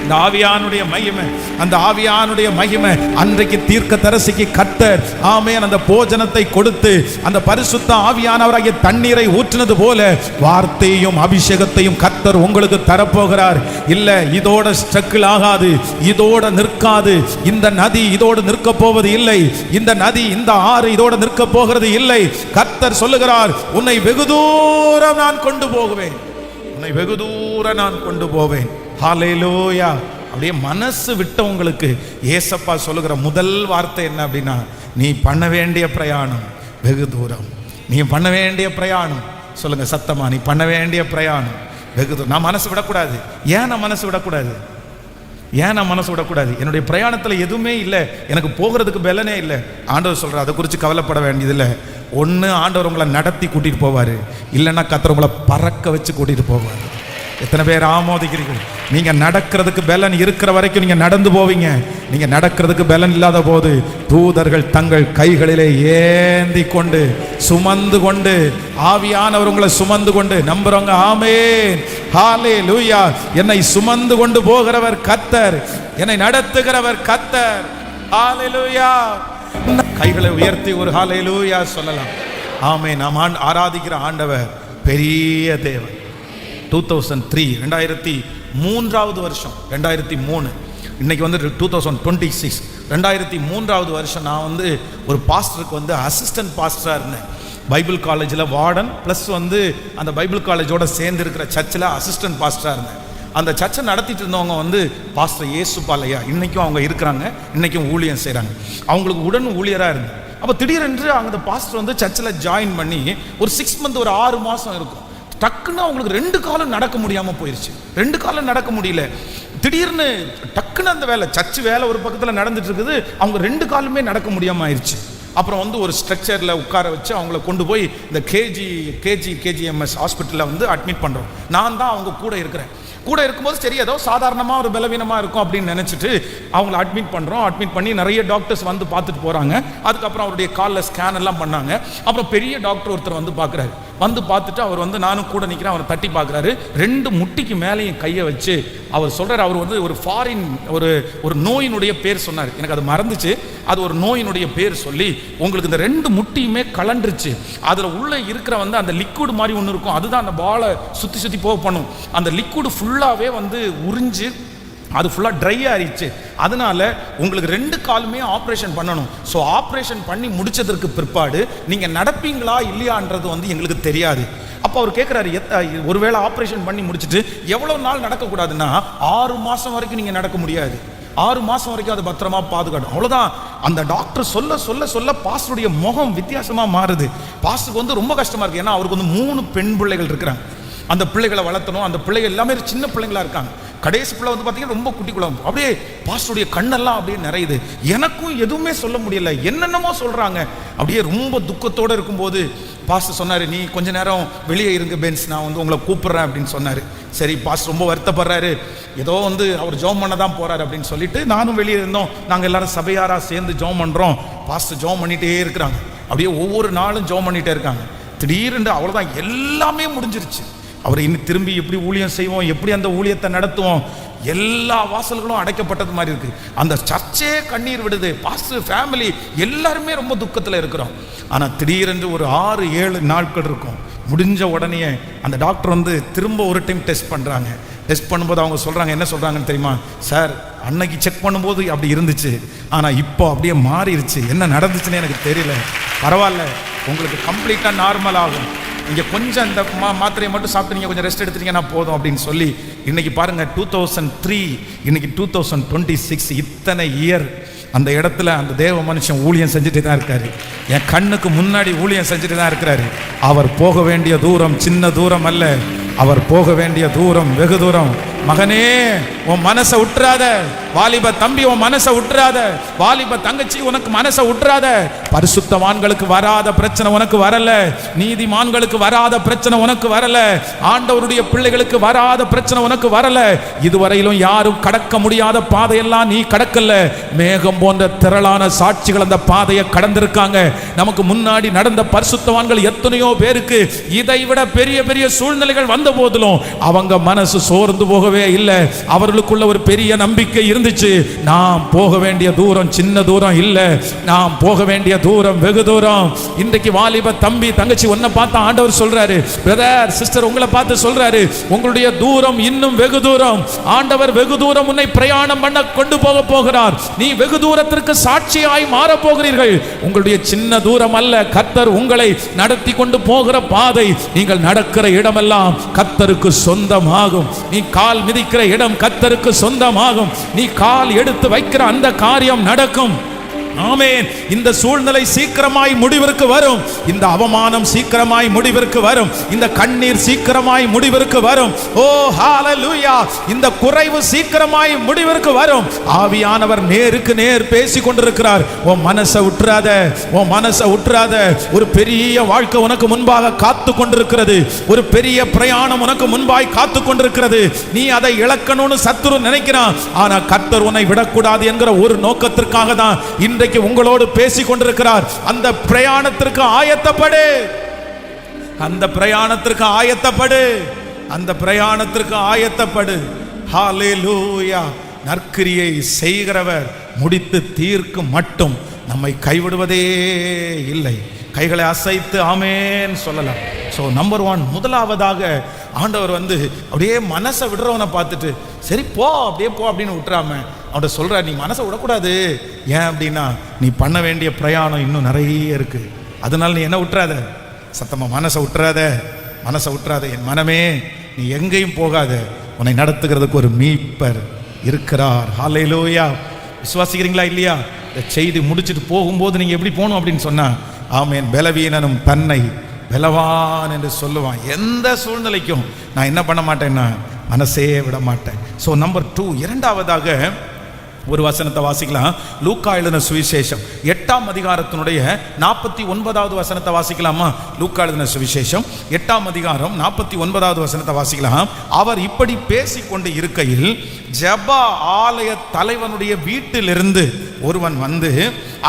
இந்த ஆவியானுடைய மகிமை, அந்த ஆவியானுடைய மகிமை அன்றைக்கு தீர்க்கதரிசிக்கு கர்த்தர் ஆமென் அந்த போஜனத்தை கொடுத்து அந்த பரிசுத்த ஆவியானவராகிய தண்ணீரை ஊற்றினது போல வார்த்தையும் அபிஷேகத்தையும் கர்த்தர் உங்களுக்கு தரப்போகிறார். இல்ல இதோட ஸ்ட்ரகிள் ஆகாது, இதோட நிற்காது. இந்த நதி இதோடு நிற்க போவது இல்லை. இந்த நதி, இந்த ஆறு இதோட நிற்க போகிறது இல்லை. கர்த்தர் சொல்லுகிறார், உன்னை வெகு தூரம் நான் கொண்டு போகுவேன், உன்னை வெகு தூரம் நான் கொண்டு போவேன். ஹல்லேலூயா. அப்படியே மனசு விட்டவங்களுக்கு ஏசப்பா சொல்லுகிற முதல் வார்த்தை என்ன அப்படின்னா, நீ பண்ண வேண்டிய பிரயாணம் வெகு தூரம். நீ பண்ண வேண்டிய பிரயாணம், சொல்லுங்க சத்தமா, நீ பண்ண வேண்டிய பிரயாணம் வெகு தூரம். நான் மனசு விடக்கூடாது. ஏன் நான் மனசு விடக்கூடாது? ஏன் நான் மனசு விடக்கூடாது? என்னுடைய பிரயாணத்தில் எதுவுமே இல்லை, எனக்கு போகிறதுக்கு பலனே இல்லை. ஆண்டவர் சொல்கிறார், அதை குறித்து கவலைப்பட வேண்டியதில்லை. ஒன்று ஆண்டவர் உங்களை நடத்தி கூட்டிகிட்டு போவார், இல்லைன்னா கர்த்தர் உங்களை பறக்க வச்சு கூட்டிகிட்டு போவார். எத்தனை பேர் ஆமோதிக்கிறீர்கள்? நீங்க நடக்கிறதுக்கு பலன் இருக்கிற வரைக்கும் நீங்க நடந்து போவீங்க. நீங்க நடக்கிறதுக்கு பலன் இல்லாத போது தூதர்கள் தங்கள் கைகளிலே ஏந்தி கொண்டு சுமந்து கொண்டு, ஆவியானவர் உங்களை சுமந்து கொண்டு, நம்புறவங்க ஆமென் ஹல்லேலூயா. என்னை சுமந்து கொண்டு போகிறவர் கர்த்தர், என்னை நடத்துகிறவர் கர்த்தர். ஹல்லேலூயா. கைகளை உயர்த்தி ஒரு ஹல்லேலூயா சொல்லலாம். ஆமென். நாம் ஆராதிக்கிற ஆண்டவர் பெரிய தேவன். 2003 2003வது வருஷம், 2003 இன்னைக்கு வந்து 2026 2003வது வருஷம் நான் வந்து ஒரு பாஸ்டருக்கு வந்து அசிஸ்டன்ட் பாஸ்டராக இருந்தேன். பைபிள் காலேஜில் வார்டன் ப்ளஸ் வந்து அந்த பைபிள் காலேஜோட சேர்ந்து இருக்கிற சர்ச்சில் அசிஸ்டன்ட் பாஸ்டராக இருந்தேன். அந்த சர்ச்சை நடத்திட்டு இருந்தவங்க வந்து பாஸ்டர் ஏசுபாலையா, இன்றைக்கும் அவங்க இருக்கிறாங்க, இன்றைக்கும் ஊழியம் செய்கிறாங்க. அவங்களுக்கு உடன் ஊழியராக இருந்தேன். அப்போ திடீரென்று அந்த பாஸ்டர் வந்து சர்ச்சில் ஜாயின் பண்ணி ஒரு 6 மந்த், ஒரு 6 மாதம் இருக்கும். டக்குன்னு அவங்களுக்கு 2 காலம் நடக்க முடியாமல் போயிடுச்சு. 2 காலம் நடக்க முடியல. திடீர்னு டக்குன்னு அந்த வேலை, சர்ச்சு வேலை ஒரு பக்கத்தில் நடந்துட்டு இருக்குது, அவங்க 2 காலுமே நடக்க முடியாமல் ஆயிடுச்சு. அப்புறம் வந்து ஒரு ஸ்ட்ரக்சரில் உட்கார வச்சு அவங்கள கொண்டு போய் இந்த கேஜிஎம்எஸ் ஹாஸ்பிட்டலில் வந்து அட்மிட் பண்ணுறோம். நான் தான் அவங்க கூட இருக்கிறேன். கூட இருக்கும்போது சரி ஏதோ சாதாரணமாக ஒரு பலவீனமாக இருக்கும் அப்படின்னு நினச்சிட்டு அவங்கள அட்மிட் பண்ணுறோம். அட்மிட் பண்ணி நிறைய டாக்டர்ஸ் வந்து பார்த்துட்டு போகிறாங்க. அதுக்கப்புறம் அவருடைய காலில் ஸ்கேன் எல்லாம் பண்ணாங்க. அப்புறம் பெரிய டாக்டர் ஒருத்தர் வந்து பார்க்குறாரு. வந்து பார்த்துட்டு அவர் வந்து, நானும் கூட நிற்கிறேன், அவரை தட்டி பார்க்குறாரு. 2 முட்டிக்கு மேலேயும் கையை வச்சு அவர் சொல்கிறார், அவர் வந்து ஒரு ஃபாரின் ஒரு நோயினுடைய பேர் சொன்னார். எனக்கு அது மறந்துச்சு. அது ஒரு நோயினுடைய பேர் சொல்லி, உங்களுக்கு இந்த 2 முட்டியுமே கலண்டுருச்சு, அதில் உள்ள இருக்கிற வந்து அந்த லிக்விட் மாதிரி ஒன்று இருக்கும், அதுதான் அந்த பாலை சுற்றி சுற்றி போக பண்ணும். அந்த லிக்விட் ஃபுல்லாகவே வந்து உறிஞ்சு அது ஃபுல்லாக ட்ரை ஆயிடுச்சு. அதனால உங்களுக்கு 2 காலுமே ஆப்ரேஷன் பண்ணணும். ஸோ ஆப்ரேஷன் பண்ணி முடிச்சதற்கு பிற்பாடு நீங்கள் நடப்பீங்களா இல்லையான்றது வந்து எங்களுக்கு தெரியாது. அப்போ அவர் கேட்குறாரு, ஒருவேளை ஆப்ரேஷன் பண்ணி முடிச்சுட்டு எவ்வளோ நாள் நடக்கக்கூடாதுன்னா 6 மாதம் வரைக்கும் நீங்கள் நடக்க முடியாது. 6 மாதம் வரைக்கும் அது பத்திரமா பாதுகாடும். அவ்வளோதான். அந்த டாக்டர் சொல்ல சொல்ல சொல்ல பாஸ்டருடைய முகம் வித்தியாசமாக மாறுது. பாஸ்டருக்கு வந்து ரொம்ப கஷ்டமாக இருக்குது. ஏன்னா அவருக்கு வந்து 3 பெண் பிள்ளைகள் இருக்கிறாங்க. அந்த பிள்ளைகளை வளர்த்தணும். அந்த பிள்ளைகள் எல்லாமே சின்ன பிள்ளைங்களா இருக்காங்க. கடைசி பிள்ளை வந்து பார்த்தீங்கன்னா ரொம்ப குட்டி குளம். அப்படியே பாஸ்டருடைய கண்ணெல்லாம் அப்படியே நிறையுது. எனக்கும் எதுவுமே சொல்ல முடியல, என்னென்னமோ சொல்கிறாங்க. அப்படியே ரொம்ப துக்கத்தோடு இருக்கும்போது பாஸ்டர் சொன்னார், நீ கொஞ்ச நேரம் வெளியே இருங்க பென்ஸ், நான் வந்து உங்களை கூப்பிட்றேன் அப்படின்னு சொன்னார். சரி, பாஸ்டர் ரொம்ப வருத்தப்படுறாரு, ஏதோ வந்து அவர் ஜெபம் பண்ண தான் போகிறாரு அப்படின்னு சொல்லிட்டு நானும் வெளியே இருந்தோம். நாங்கள் எல்லாரும் சபையாராக சேர்ந்து ஜெபம் பண்ணுறோம். பாஸ்டர் ஜெபம் பண்ணிகிட்டே இருக்கிறாங்க. அப்படியே ஒவ்வொரு நாளும் ஜெபம் பண்ணிகிட்டே இருக்காங்க. திடீரென்று அவ்வளோதான், எல்லாமே முடிஞ்சிருச்சு. அவர் இன்னும் திரும்பி எப்படி ஊழியம் செய்வோம், எப்படி அந்த ஊழியத்தை நடத்துவோம், எல்லா வாசல்களும் அடைக்கப்பட்டது மாதிரி இருக்கு. அந்த சர்ச்சே கண்ணீர் விடுது. பாஸ்டர், ஃபேமிலி எல்லாருமே ரொம்ப துக்கத்தில் இருக்கிறோம். ஆனால் திடீரென்று ஒரு 6-7 நாட்கள் இருக்கும். முடிஞ்ச உடனே அந்த டாக்டர் வந்து திரும்ப ஒரு டைம் டெஸ்ட் பண்ணுறாங்க. டெஸ்ட் பண்ணும்போது அவங்க சொல்கிறாங்க, என்ன சொல்கிறாங்கன்னு தெரியுமா? சார், அன்னைக்கு செக் பண்ணும்போது அப்படி இருந்துச்சு, ஆனால் இப்போ அப்படியே மாறிடுச்சு. என்ன நடந்துச்சுன்னு எனக்கு தெரியல. பரவாயில்ல, உங்களுக்கு கம்ப்ளீட்டாக நார்மல் ஆகும். நீங்கள் கொஞ்சம் அந்த மாத்திரையை மட்டும் சாப்பிட்டு நீங்கள் கொஞ்சம் ரெஸ்ட் எடுத்துட்டீங்கன்னா போதும் அப்படின்னு சொல்லி இன்னைக்கு பாருங்க 2003 இன்னைக்கு 2026 இத்தனை இயர் அந்த இடத்துல அந்த தேவ மனுஷன் ஊழியம் செஞ்சுட்டு தான் இருக்காரு. என் கண்ணுக்கு முன்னாடி ஊழியம் செஞ்சுட்டு தான் இருக்கிறாரு. அவர் போக வேண்டிய தூரம் சின்ன தூரம் அல்ல, அவர் போக வேண்டிய தூரம் வெகு தூரம். மகனே, உன் மனசை விட்டுறாத. வாலிப தம்பி, உன் மனசை விட்டுறாத. வாலிப தங்கச்சி, உனக்கு மனசை விட்டுறாத. பரிசுத்தவான்களுக்கு வராத பிரச்சனை உனக்கு வரல, நீதிமான்களுக்கு வராத பிரச்சனை உனக்கு வரல, ஆண்டவருடைய பிள்ளைகளுக்கு வராத பிரச்சனை உனக்கு வரல. இதுவரையிலும் யாரும் கடக்க முடியாத பாதையெல்லாம் நீ கடக்கல. மேகம் போன்ற திரளான சாட்சிகள் அந்த பாதையை கடந்திருக்காங்க. நமக்கு முன்னாடி நடந்த பரிசுத்தவான்கள் எத்தனையோ பேருக்கு இதை விட பெரிய பெரிய சூழ்நிலைகள் வந்த போதிலும் அவங்க மனசு சோர்ந்து போகவே இல்லை. அவர்களுக்குள்ள ஒரு பெரிய நம்பிக்கை இருந்துச்சு. நாம் போக வேண்டிய தூரம் சின்ன தூரம் இல்லை, நாம் போக வேண்டிய தூரம் வெகு தூரம். இன்றைக்கு வாலிப தம்பி தங்கச்சி உன்னை பார்த்து ஆண்டவர் சொல்றாரு, பிரதர் சிஸ்டர் உங்களை பார்த்து சொல்றாரு, உங்களுடைய தூரம் இன்னும் வெகு தூரம். ஆண்டவர் வெகு தூரம் உன்னை பிரயாணம் பண்ண கொண்டு போக போகிறார். நீ வெகு தூரத்திற்கு சாட்சியாய் மாற போகிறீர்கள். உங்களுடைய சின்ன தூரம் அல்ல, கர்த்தர் உங்களை நடத்தி கொண்டு போகிற பாதை. நீங்கள் நடக்கிற இடமெல்லாம் கர்த்தருக்கு சொந்தமாகும். நீ கால் மிதிக்கிற இடம் கர்த்தருக்கு சொந்தமாகும். நீ கால் எடுத்து வைக்கிற அந்த காரியம் நடக்கும். ஆமென். இந்த சூழ்நிலை சீக்கிரமாய் முடிவிற்கு வரும். இந்த அவமானம் சீக்கிரமாய் முடிவிற்கு வரும். இந்த கண்ணீர் சீக்கிரமாய் முடிவிற்கு வரும். ஓ ஹalleluya. இந்த குறைவு சீக்கிரமாய் முடிவிற்கு வரும். ஆவியானவர் நேருக்கு நேர் பேசிக் கொண்டிருக்கிறார். உன் மனசை விட்டுறாத, உன் மனசை விட்டுறாத. ஒரு பெரிய வாழ்க்கை உனக்கு முன்பாக காத்து கொண்டிருக்கிறது. ஒரு பெரிய பிரயாணம் உனக்கு முன்பாய் காத்து கொண்டிருக்கிறது. நீ அதை இழக்கணும்னு சத்துரு நினைக்கிறான். ஆனா கர்த்தர் உன்னை விடக்கூடாது என்கிற ஒரு நோக்கத்திற்காக தான் இன்றைக்கு உங்களோடு பேசிக் கொண்டிருக்கிறார். அந்த பிரயாணத்திற்கு ஆயத்தப்படு, அந்த பிரயாணத்திற்கு ஆயத்தப்படு, அந்த பிரயாணத்திற்கு ஆயத்தப்படு. ஹalleluya. நற்கிரியை செய்கிறவர் முடித்து தீர்க்கும் மட்டும் நம்மை கைவிடுவதே இல்லை. கைகளை அசைத்து ஆமேன் சொல்லலாம். ஸோ நம்பர் 1, முதலாவதாக ஆண்டவர் அப்படியே மனசை விடுறவனை பார்த்துட்டு சரி போ அப்படியே போ அப்படின்னு விட்டுறாம அவன்கிட்ட சொல்கிறார், நீ மனசை விடக்கூடாது. ஏன் அப்படின்னா நீ பண்ண வேண்டிய பிரயாணம் இன்னும் நிறைய இருக்குது. அதனால நீ என்ன விட்டுறாத, சத்தமாக மனசை விட்டுறாத, மனசை விட்டுறாத. என் மனமே நீ எங்கேயும் போகாத, உன்னை நடத்துகிறதுக்கு ஒரு மீட்பர் இருக்கிறார். ஹல்லேலூயா. விசுவாசிக்கிறீங்களா இல்லையா? இந்த செய்தி முடிச்சுட்டு போகும்போது நீங்கள் எப்படி போகணும் அப்படின்னு சொன்னால், ஆமேன், பலவீனனும் தன்னை பலவான் என்று சொல்லுவான். எந்த சூழ்நிலைக்கும் நான் என்ன பண்ண மாட்டேன்னா மனசே விட மாட்டேன். ஸோ நம்பர் 2, இரண்டாவதாக ஒரு வசனத்தை வாசிக்கலாம். லூக்கா எழுதின சுவிசேஷம் 8ஆம் அதிகாரத்தினுடைய 49வது வசனத்தை வாசிக்கலாமா? லூக்கா எழுதின சுவிசேஷம் 8ஆம் அதிகாரம் 49வது வசனத்தை வாசிக்கலாம். அவர் இப்படி பேசிக்கொண்டு இருக்கையில் ஜெப ஆலய தலைவனுடைய வீட்டிலிருந்து ஒருவன்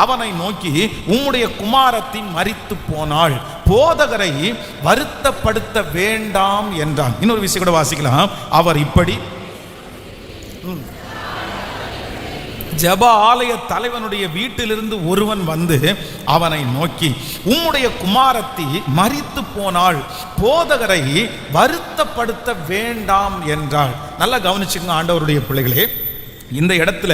அவனை நோக்கி, உம்முடைய குமாரத்தி மரித்து போனாள், போதகரை வருத்தப்படுத்த வேண்டாம் என்றான். இன்னொரு விஷயம் கூட வாசிக்கலாம். அவர் இப்படி ஜெப ஆலய தலைவனுடைய வீட்டிலிருந்து ஒருவன் அவனை நோக்கி, உம்முடைய குமாரத்தி மரித்து போனாள், போதகரை வருத்தப்படுத்த வேண்டாம் என்றாள். நல்லா கவனிச்சுங்க ஆண்டவருடைய பிள்ளைகளே. இந்த இடத்துல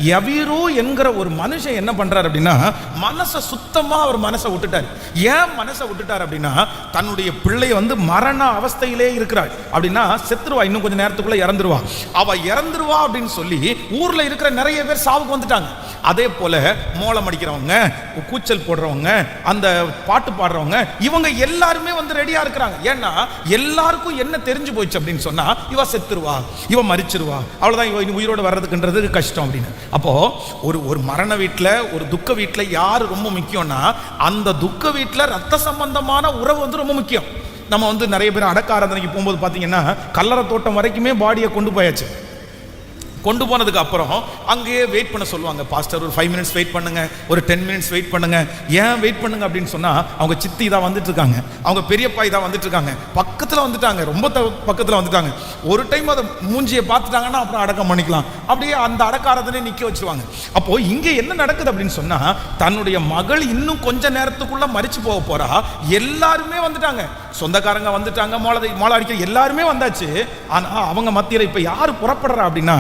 யவீரு என்கிற ஒரு மனுஷன் என்ன பண்றார் அப்படின்னா, மனசை சுத்தமா அவர் மனசை விட்டுட்டார். ஏன் மனசை விட்டுட்டார் அப்படின்னா, தன்னுடைய பிள்ளை மரண அவஸ்தையிலே இருக்கிறாள் அப்படின்னா, செத்துருவா, இன்னும் கொஞ்சம் நேரத்துக்குள்ள இறந்துருவா, அவ இறந்துருவா அப்படின்னு சொல்லி ஊர்ல இருக்கிற நிறைய பேர் சாவுக்கு வந்துட்டாங்க. அதே போல மோளம் அடிக்கிறவங்க, கூச்சல் போடுறவங்க, அந்த பாட்டு பாடுறவங்க, இவங்க எல்லாருமே ரெடியா இருக்கிறாங்க. ஏன்னா எல்லாருக்கும் என்ன தெரிஞ்சு போச்சு அப்படின்னு சொன்னா, இவ செத்துருவா, இவ மரிச்சிருவா, அவ்வளவுதான், இவ உயிரோட வர்றதுக்கு கஷ்டம் அப்படின்னு. அப்போ ஒரு மரண வீட்டில், ஒரு துக்க வீட்டில் யாரு ரொம்ப முக்கியம்னா, அந்த துக்க வீட்டில் ரத்த சம்பந்தமான உறவு ரொம்ப முக்கியம். நம்ம நிறைய பேர் அடக்க ஆராதனைக்கு போகும்போது பார்த்தீங்கன்னா, கல்லறை தோட்டம் வரைக்குமே பாடியை கொண்டு போயாச்சு. கொண்டு போனதுக்கு அப்புறம் அங்கேயே வெயிட் பண்ண சொல்லுவாங்க. பாஸ்டர் ஒரு 5 மினிட்ஸ் வெயிட் பண்ணுங்க, ஒரு 10 மினிட்ஸ் வெயிட் பண்ணுங்க. ஏன் வெயிட் பண்ணுங்க அப்படின்னு சொன்னா, அவங்க சித்தி தான் வந்துட்டு இருக்காங்க, அவங்க பெரியப்பாய் தான் வந்துட்டு இருக்காங்க, பக்கத்துல வந்துட்டாங்க, ரொம்ப பக்கத்துல வந்துட்டாங்க. ஒரு டைம் அதை மூஞ்சியை பார்த்துட்டாங்கன்னா அப்புறம் அடக்கம் பண்ணிக்கலாம். அப்படியே அந்த அடக்காரதனை நிக்க வச்சிருவாங்க. அப்போ இங்க என்ன நடக்குது அப்படின்னு சொன்னா, தன்னுடைய மகள் இன்னும் கொஞ்ச நேரத்துக்குள்ள மரிச்சு போக போறா. எல்லாருமே வந்துட்டாங்க, சொந்தக்காரங்க வந்துட்டாங்க, மோள அடிக்க எல்லாருமே வந்தாச்சு. ஆனா அவங்க மத்தியில இப்ப யாரு புறப்படுறா அப்படின்னா,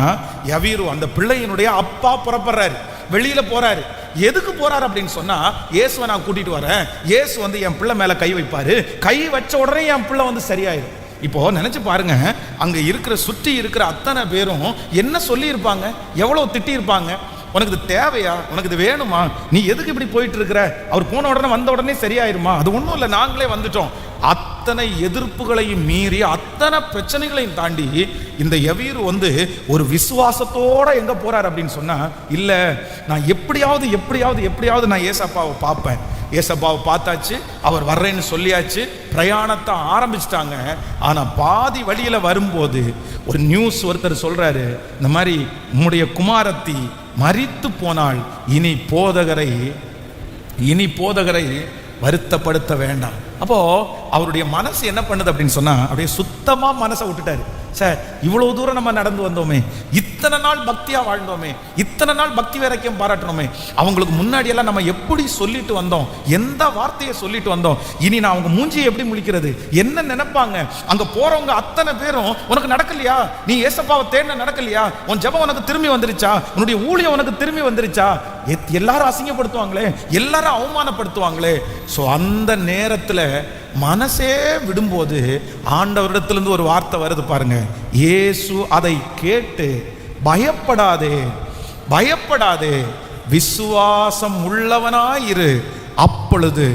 யவீரு அந்த பிள்ளையினுடைய அப்பா புறப்படுறாரு, வெளியில போறாரு. எதுக்கு போறாரு அப்படின்னு சொன்னா, இயேசுவை நான் கூட்டிட்டு வரேன், இயேசு வந்து என் பிள்ளை மேல கை வைப்பாரு, கை வச்ச உடனே என் பிள்ளை வந்து சரியாயிடும். இப்போ நினைச்சு பாருங்க, அங்க இருக்கிற சுற்றி இருக்கிற அத்தனை பேரும் என்ன சொல்லி இருப்பாங்க, எவ்வளவு திட்டி இருப்பாங்க. உனக்கு இது தேவையா, உனக்கு இது வேணுமா, நீ எதுக்கு இப்படி போயிட்டு இருக்கிற, அவர் போன உடனே வந்த உடனே சரியாயிருமா, அது ஒன்றும் இல்லை, நாங்களே வந்துட்டோம். அத்தனை எதிர்ப்புகளையும் மீறி அத்தனை பிரச்சனைகளையும் தாண்டி இந்த யவீரு வந்து ஒரு விசுவாசத்தோட எங்க போறார் அப்படின்னு சொன்னா, இல்ல நான் எப்படியாவது நான் ஏசப்பாவை பார்ப்பேன். ஏசப்பாவை பார்த்தாச்சு, அவர் வர்றேன்னு சொல்லியாச்சு, பிரயாணத்தை ஆரம்பிச்சிட்டாங்க. ஆனா பாதி வழியில வரும்போது ஒரு நியூஸ் ஒருத்தர் சொல்றாரு, இந்த மாதிரி உம்முடைய குமாரத்தி மரித்து போனால் இனி போதகரை வருத்தப்படுத்த வேண்டாம். அப்போ அவருடைய மனசு என்ன பண்ணுது அப்படின்னு சொன்னா, அப்படியே சுத்தமா மனசை விட்டுட்டாரு. சார், இவ்வளவு தூரம் நம்ம நடந்து வந்தோமே, இத்தனை நாள் பக்தியா வாழ்ந்தோமே, இத்தனை நாள் பக்தி வைராக்கியம் பாராட்டணுமே, அவங்களுக்கு முன்னாடி எல்லாம் நம்ம எப்படி சொல்லிட்டு வந்தோம், எந்த வார்த்தையை சொல்லிட்டு வந்தோம், இனி நான் அவங்க மூஞ்சியை எப்படி முழிக்கிறது, என்ன நினைப்பாங்க, அங்க போறவங்க அத்தனை பேரும் உனக்கு நடக்கலையா, நீ ஏசப்பாவை தேடின நடக்கலையா, உன் ஜெபம் உனக்கு திரும்பி வந்துருச்சா, உன்னுடைய ஊழியம் உனக்கு திரும்பி வந்துருச்சா, எல்லாரும் அசிங்கப்படுத்துவாங்களே, எல்லாரும் அவமானப்படுத்துவாங்களே. சோ அந்த நேரத்துல மனசே விடும்போது ஆண்டவரிடத்திலிருந்து ஒரு வார்த்தை வருது பாருங்க. இயேசு அதை கேட்டு பயப்படாதே, விசுவாசம் உள்ளவனாயிரு, அப்பொழுது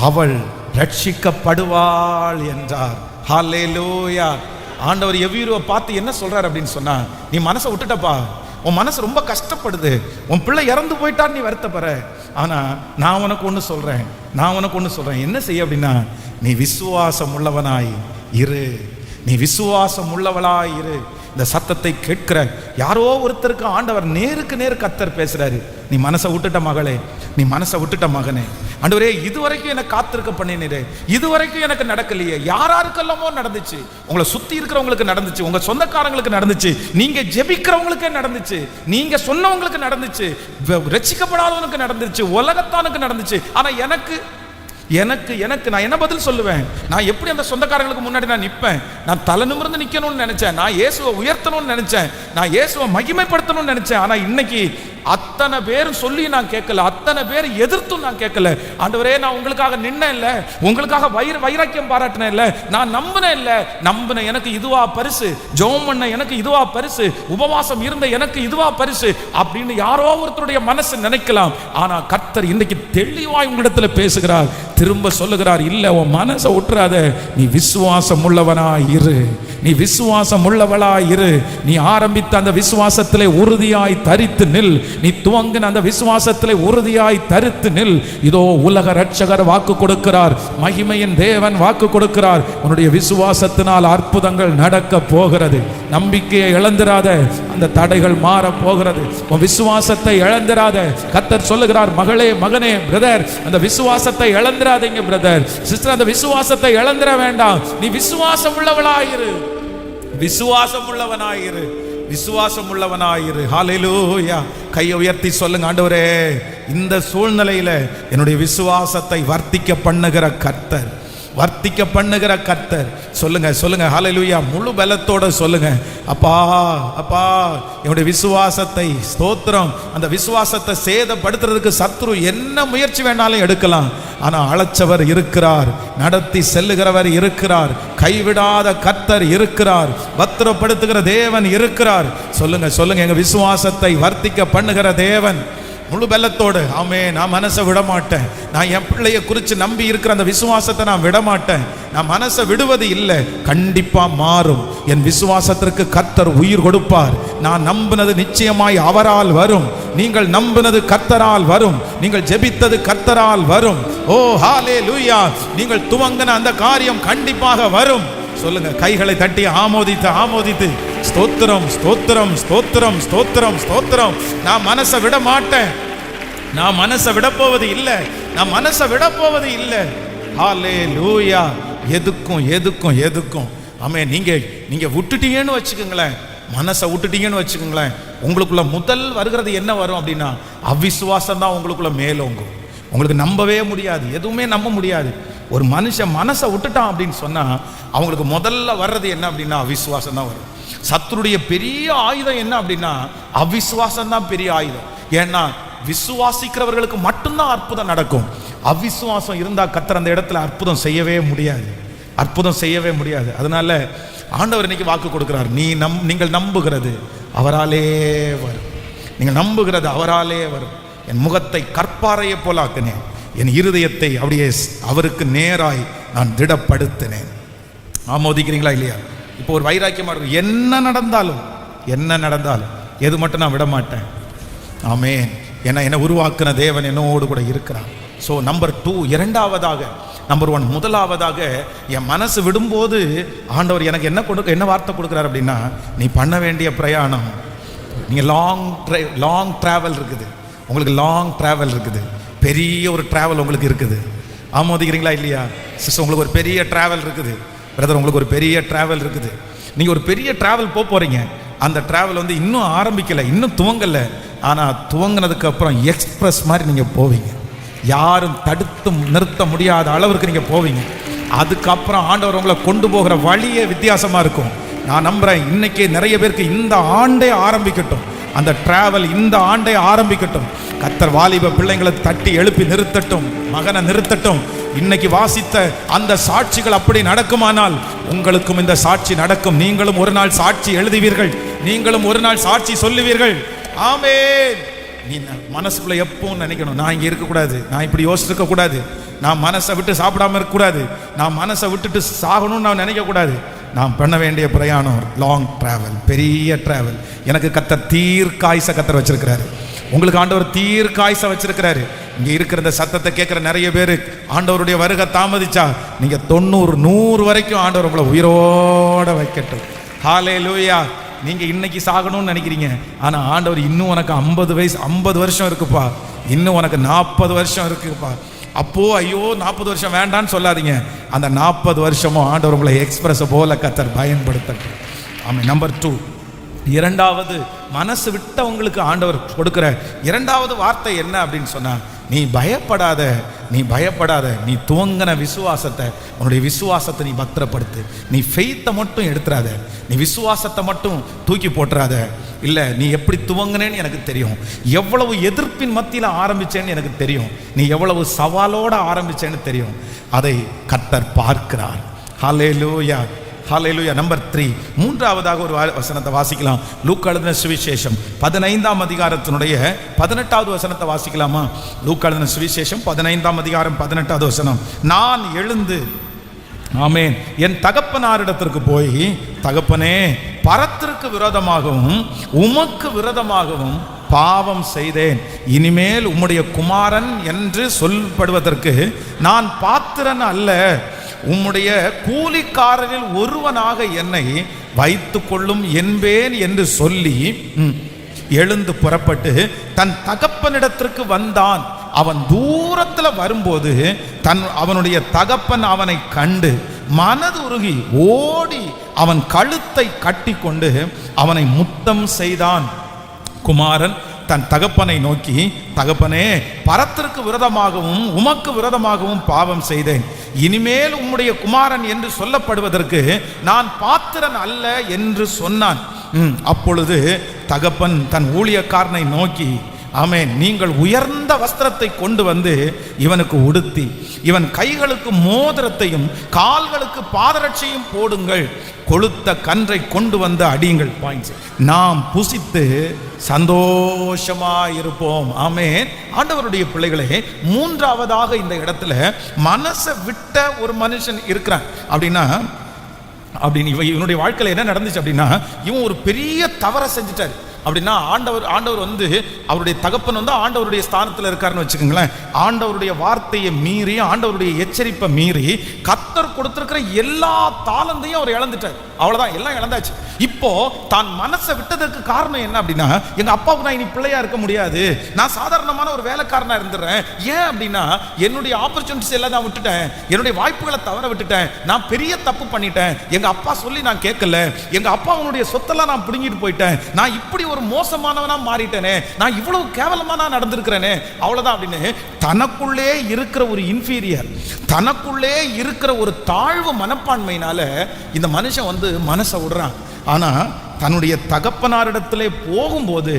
அவள் ரட்சிக்கப்படுவாள் என்றார். ஹல்லேலூயா. ஆண்டவர் யவீருவை பார்த்து என்ன சொல்றார் அப்படின்னு சொன்னா, நீ மனசை விட்டுட்டப்பா, உன் மனசு ரொம்ப கஷ்டப்படுது, உன் பிள்ளை இறந்து போயிட்டான்னு நீ வருத்தப்படுற, ஆனா நான் உனக்கு ஒன்று சொல்றேன், என்ன செய்ய அப்படின்னா, நீ விசுவாசம் உள்ளவனாய் இரு. இந்த சத்தத்தை கேட்கிற யாரோ ஒருத்தருக்கு ஆண்டவர் நேருக்கு நேர் கர்த்தர் பேசுறாரு. நீ மனசை விட்டுட்ட மகளே, நீ மனசை விட்டுட்ட மகனே, ஆண்டவரே இதுவரைக்கும் எனக்கு காத்திருக்க பண்ணினீரே, இதுவரைக்கும் எனக்கு நடக்கலையே, யாராருக்கெல்லாமோ நடந்துச்சு, உங்களை சுத்தி இருக்கிறவங்களுக்கு நடந்துச்சு, உங்க சொந்தக்காரங்களுக்கு நடந்துச்சு, நீங்க ஜெபிக்கிறவங்களுக்கே நடந்துச்சு, நீங்க சொன்னவங்களுக்கு நடந்துச்சு, ரட்சிக்கப்படாதவனுக்கு நடந்துச்சு, உலகத்தானுக்கு நடந்துச்சு, ஆனா எனக்கு நான் என்ன பதில் சொல்லுவேன்? நான் எப்படி அந்த சொந்தக்காரங்களுக்கு முன்னாடி நான் நிற்பேன்? நான் தலை நிமிர்ந்து நிற்கணும்னு நினைச்சேன், நான் இயேசுவை உயர்த்தணும்னு நினைச்சேன், நான் இயேசுவை மகிமைப்படுத்தணும்னு நினைச்சேன். ஆனா இன்னைக்கு அத்தனை பேர் சொல்லி நான் கேட்கல, அத்தனை பேர் எதிர்த்தும் நான் கேட்கல. ஆண்டவரே, நான் உங்களுக்காக நின்ன இல்லை, உங்களுக்காக வைராக்கியம் பாராட்டின இல்லை, நான் நம்பின எனக்கு இதுவா பரிசு, ஜெபம் பண்ண எனக்கு இதுவா பரிசு, உபவாசம் இருந்த எனக்கு இதுவா பரிசு அப்படின்னு யாரோ ஒருத்தருடைய மனசு நினைக்கலாம். ஆனா கர்த்தர் இன்னைக்கு தெளிவாய் உங்களிடத்துல பேசுகிறார், திரும்ப சொல்லுகிறார், இல்ல உன் மனசை விட்டுறாத, நீ விசுவாசம் உள்ளவனாய் இரு, நீ ஆரம்பித்த அந்த விசுவாசத்திலே உறுதியாய் தரித்து நில், நீ துவங்கின அந்த விசுவாசத்திலே உறுதியாய் தரித்து நில். இதோ உலக ரட்சகர் வாக்கு கொடுக்கிறார், மகிமையின் தேவன் வாக்கு கொடுக்கிறார், உன்னுடைய விசுவாசத்தினால் அற்புதங்கள் நடக்க போகிறது. நம்பிக்கையை இழந்திராத, அந்த தடைகள் மாற போகிறது. உன் விசுவாசத்தை இழந்திராத. கர்த்தர் சொல்லுகிறார், மகளே, மகனே, பிரதர், அந்த விசுவாசத்தை இழந்திராதீங்க பிரதர், சிஸ்டர், அந்த விசுவாசத்தை இழந்திர வேண்டாம். நீ விசுவாசம் உள்ளவனாயிரு. ஹல்லேலூயா. கையை உயர்த்தி சொல்லுங்க, ஆண்டவரே, இந்த சூழ்நிலையில என்னுடைய விசுவாசத்தை வர்த்திக்க பண்ணுகிற கர்த்தர் சொல்லுங்க ஹல்லேலூயா. முழு பலத்தோட சொல்லுங்க, அப்பா என்னுடைய விசுவாசத்தை, ஸ்தோத்திரம், அந்த விசுவாசத்தை சேதப்படுத்துறதுக்கு சத்ரு என்ன முயற்சி வேணாலும் எடுக்கலாம், ஆனா அழைச்சவர் இருக்கிறார், நடத்தி செல்லுகிறவர் இருக்கிறார், கைவிடாத கர்த்தர் இருக்கிறார், பத்திரப்படுத்துகிற தேவன் இருக்கிறார். சொல்லுங்க எங்க விசுவாசத்தை வர்த்திக்க பண்ணுகிற தேவன். முழு பலத்தோடு ஆமே. நான் மனசை விட மாட்டேன், நான் என் பிள்ளைய குறித்து நம்பி இருக்கிற அந்த விசுவாசத்தை நான் விட மாட்டேன், நான் மனசை விடுவது இல்லை, கண்டிப்பா மாறும். என் விசுவாசத்திற்கு கர்த்தர் உயிர் கொடுப்பார். நான் நம்பினது நிச்சயமாய் அவரால் வரும். நீங்கள் நம்பினது கர்த்தரால் வரும். நீங்கள் ஜெபித்தது கர்த்தரால் வரும். ஓ ஹல்லேலூயா. நீங்கள் துவங்கின அந்த காரியம் கண்டிப்பாக வரும். சொல்லுங்க, கைகளை தட்டி ஆமோதித்து ஸ்தோத்திரம். நான் மனசை விட மாட்டேன், நான் மனசை விட போவது இல்லை. ஹல்லேலூயா. எதுக்கும் ஆமே. நீங்க விட்டுட்டீங்கன்னு வச்சுக்கோங்களேன், மனசை விட்டுட்டீங்கன்னு வச்சுக்கோங்களேன், உங்களுக்குள்ள முதல் வருகிறது என்ன வரும் அப்படின்னா, அவிசுவாசம் தான் உங்களுக்குள்ள மேலோங்கும். உங்களுக்கு நம்பவே முடியாது, எதுவுமே நம்ப முடியாது. ஒரு மனுஷன் மனசை விட்டுட்டான் அப்படின்னு சொன்னா அவங்களுக்கு முதல்ல வர்றது என்ன அப்படின்னா அவிசுவாசம் தான் வரும். சத்துருடைய பெரிய ஆயுதம் என்ன அப்படின்னா அவிசுவாசம் தான் பெரிய ஆயுதம். ஏன்னா விசுவாசிக்கிறவர்களுக்கு மட்டும்தான் அற்புதம் நடக்கும். அவிசுவாசம் இருந்தால் கர்த்தர் அந்த இடத்துல அற்புதம் செய்யவே முடியாது, அற்புதம் செய்யவே முடியாது. அதனால ஆண்டவர் இன்னைக்கு வாக்கு கொடுக்கிறார், நீங்கள் நம்புகிறது அவராலே வரும், நீங்கள் நம்புகிறது அவராலே வரும். என் முகத்தை கற்பாறையை போலாக்கினேன், என் இருதயத்தை அப்படியே அவருக்கு நேராய் நான் திடப்படுத்தினேன். ஆமோதிக்கிறீங்களா இல்லையா? இப்போ ஒரு வைராக்கியமா இருக்கும், என்ன நடந்தாலும் எது மட்டும் நான் விட மாட்டேன். ஆமென். என்னை உருவாக்குன தேவன் என்னோடு கூட இருக்கிறார். ஸோ நம்பர் 2, இரண்டாவதாக, நம்பர் 1 முதலாவதாக என் மனசு விடும்போது ஆண்டவர் எனக்கு என்ன வார்த்தை கொடுக்குறார் அப்படின்னா, நீ பண்ண வேண்டிய பிரயாணம், நீங்கள் லாங் ட்ராவல் இருக்குது, உங்களுக்கு லாங் ட்ராவல் இருக்குது, பெரிய ஒரு ட்ராவல் உங்களுக்கு இருக்குது. ஆமோதிக்கிறீங்களா இல்லையா? சிஸ்டர், உங்களுக்கு ஒரு பெரிய ட்ராவல் இருக்குது. பிரதர், உங்களுக்கு ஒரு பெரிய ட்ராவல் இருக்குது. நீங்கள் ஒரு பெரிய ட்ராவல் போகிறீங்க. அந்த ட்ராவல் வந்து இன்னும் ஆரம்பிக்கலை, இன்னும் துவங்கலை. ஆனால் துவங்கினதுக்கு அப்புறம் எக்ஸ்பிரஸ் மாதிரி நீங்கள் போவீங்க, யாரும் தடுத்து நிறுத்த முடியாத அளவிற்கு நீங்கள் போவீங்க. அதுக்கப்புறம் ஆண்டவர் உங்களை கொண்டு போகிற வழியே வித்தியாசமாக இருக்கும். நான் நம்புகிறேன், இன்னைக்கு நிறைய பேருக்கு இந்த ஆண்டே ஆரம்பிக்கட்டும், அந்த டிராவல் இந்த ஆண்டே ஆரம்பிக்கட்டும். கர்த்தர் வாலிப பிள்ளைங்களை தட்டி எழுப்பி நிறுத்தட்டும், மகனை நிறுத்தட்டும். இன்னைக்கு வாசித்த அந்த சாட்சிகள் அப்படி நடக்குமானால் உங்களுக்கும் இந்த சாட்சி நடக்கும். நீங்களும் ஒரு நாள் சாட்சி எழுதுவீர்கள், நீங்களும் ஒரு நாள் சாட்சி சொல்லுவீர்கள். ஆமென். நீ மனசுக்குள்ள எப்பவும் நினைக்கணும், நான் இங்கே இருக்கக்கூடாது, நான் இப்படி யோசிச்சிருக்க கூடாது, நான் மனசை விட்டு சாப்பிடாம இருக்கக்கூடாது, நான் மனசை விட்டுட்டு சாகணும்னு நான் நினைக்கக்கூடாது. நான் பண்ண வேண்டிய பிரயாணம் லாங் டிராவல், பெரிய டிராவல். எனக்கு கர்த்தர் தீர்க்காயுச கர்த்தர் வச்சிருக்கிறாரு, உங்களுக்கு ஆண்டவர் தீர்க்காயுச வச்சிருக்கிறாரு. இங்கே இருக்கிற இந்த சத்தத்தை கேட்குற நிறைய பேர் ஆண்டவருடைய வருகை தாமதிச்சா நீங்கள் 90, 100 வரைக்கும் ஆண்டவர் உங்களை உயிரோட வைக்கட்டும். ஹல்லேலூயா. நீங்கள் இன்னைக்கு சாகணும்னு நினைக்கிறீங்க, ஆனால் ஆண்டவர் இன்னும் உனக்கு 50 வருஷம் இருக்குப்பா, இன்னும் உனக்கு 40 வருஷம் இருக்குப்பா. அப்போ ஐயோ 40 வருஷம் வேண்டான்னு சொல்லாதீங்க. அந்த 40 வருஷமும் ஆண்டவர் உங்களை எக்ஸ்பிரஸ் போல கர்த்தர் பயன்படுத்தட்டும். ஆமாம். நம்பர் 2, இரண்டாவது மனசு விட்டவங்களுக்கு ஆண்டவர் கொடுக்கிற இரண்டாவது வார்த்தை என்ன அப்படின்னு சொன்னா, நீ பயப்படாத, நீ பயப்படாத, நீ துவங்கின விசுவாசத்தை, உன்னுடைய விசுவாசத்தை நீ பத்திரப்படுத்து. நீ ஃபெய்த்தை மட்டும் எடுத்துறாத, நீ விசுவாசத்தை மட்டும் தூக்கி போட்டுறாத. இல்லை, நீ எப்படி துவங்கினேன்னு எனக்கு தெரியும், எவ்வளவு எதிர்ப்பின் மத்தியில் ஆரம்பிச்சேன்னு எனக்கு தெரியும், நீ எவ்வளவு சவாலோடு ஆரம்பிச்சேன்னு தெரியும். அதை கர்த்தர் பார்க்கிறார். ஹல்லேலூயா, ஹல்லேலூயா. நம்பர் 3, மூன்றாவதாக ஒரு வசனத்தை வாசிக்கலாம். லூக்கா எழுதின சுவிசேஷம் 15ஆம் அதிகாரத்தினுடைய 18வது வசனத்தை வாசிக்கலாமா? லூக்கா எழுதின சுவிசேஷம் 15ஆம் அதிகாரம் 18வது வசனம். நான் எழுந்து, ஆமென், என் தகப்பனாரிடத்திற்கு போய், தகப்பனே, பரத்திற்கு விரோதமாகவும் உமக்கு விரோதமாகவும் பாவம் செய்தேன், இனிமேல் உம்முடைய குமாரன் என்று சொல்லப்படுவதற்கு நான் பாத்திரன் அல்ல, உம்முடைய கூலிக்காரரில் ஒருவனாக என்னை வைத்துக் கொள்ளும் என்பேன் என்று சொல்லி எழுந்து புறப்பட்டு தன் தகப்பனிடத்திற்கு வந்தான். அவன் தூரத்தில் வரும்போது அவனுடைய தகப்பன் அவனை கண்டு மனது உருகி ஓடி அவன் கழுத்தை கட்டி கொண்டு அவனை முத்தம் செய்தான். குமாரன் தன் தகப்பனை நோக்கி, தகப்பனே, பரத்திற்கு விரோதமாகவும் உமக்கு விரோதமாகவும் பாவம் செய்தேன், இனிமேல் உம்முடைய குமாரன் என்று சொல்லப்படுவதற்கு நான் பாத்திரன் அல்ல என்று சொன்னான். அப்பொழுது தகப்பன் தன் ஊழியக்காரனை நோக்கி, ஆமென், நீங்கள் உயர்ந்த வஸ்திரத்தை கொண்டு வந்து இவனுக்கு உடுத்தி இவன் கைகளுக்கு மோதிரத்தையும் கால்களுக்கு பாதரட்சையும் போடுங்கள், கொழுத்த கன்றை கொண்டு வந்து அடியுங்கள். பாயிண்ட்ஸ். நாம் புசித்து சந்தோஷமாயிருப்போம். ஆமென். ஆண்டவருடைய பிள்ளைகளே, மூன்றாவதாக இந்த இடத்துல மனசை விட்ட ஒரு மனுஷன் இருக்கிறான் அப்படின்னு இவனுடைய வாழ்க்கையில் என்ன நடந்துச்சு அப்படின்னா, இவன் ஒரு பெரிய தவறை செஞ்சுட்டார். அப்படின்னா ஆண்டவர் வந்து அவருடைய தகப்பன் வந்து ஆண்டவருடைய ஸ்தானத்தில் இருக்காருன்னு வச்சுக்கோங்களேன். ஆண்டவருடைய வார்த்தையை மீறி, ஆண்டவருடைய எச்சரிப்பை மீறி கர்த்தர் கொடுத்திருக்கிற எல்லா தாளந்தையும் அவர் இழந்துட்டார். அவ்வளவுதான், எல்லாம் இழந்தாச்சு. இப்போ தான் மனசை விட்டதற்கு காரணம் என்ன அப்படின்னா, எங்க அப்பாவுக்கு நான் இனி பிள்ளையா இருக்க முடியாது, நான் சாதாரணமான ஒரு வேலைக்காரனா இருந்துடுறேன். ஏன் அப்படின்னா, என்னுடைய ஆப்பர்ச்சுனிட்டிஸ் எல்லாம் நான் விட்டுட்டேன், என்னுடைய வாய்ப்புகளை தவற விட்டுட்டேன், நான் பெரிய தப்பு பண்ணிட்டேன், எங்க அப்பா சொல்லி நான் கேட்கல, எங்க அப்பாவுடைய சொத்தெல்லாம் நான் பிடுங்கிட்டு போயிட்டேன், நான் இப்படி ஒரு மோசமானவனா மாறிட்டேனே, நான் இவ்வளவு கேவலமா நான் நடந்திருக்கிறேனே, அவ்வளவுதான் அப்படின்னு தனக்குள்ளே இருக்கிற ஒரு இன்ஃபீரியர், தனக்குள்ளே இருக்கிற ஒரு தாழ்வு மனப்பான்மையினால இந்த மனுஷன் வந்து மனசை விடுறான். ஆனா தன்னுடைய தகப்பனாரிடத்திலே போகும்போது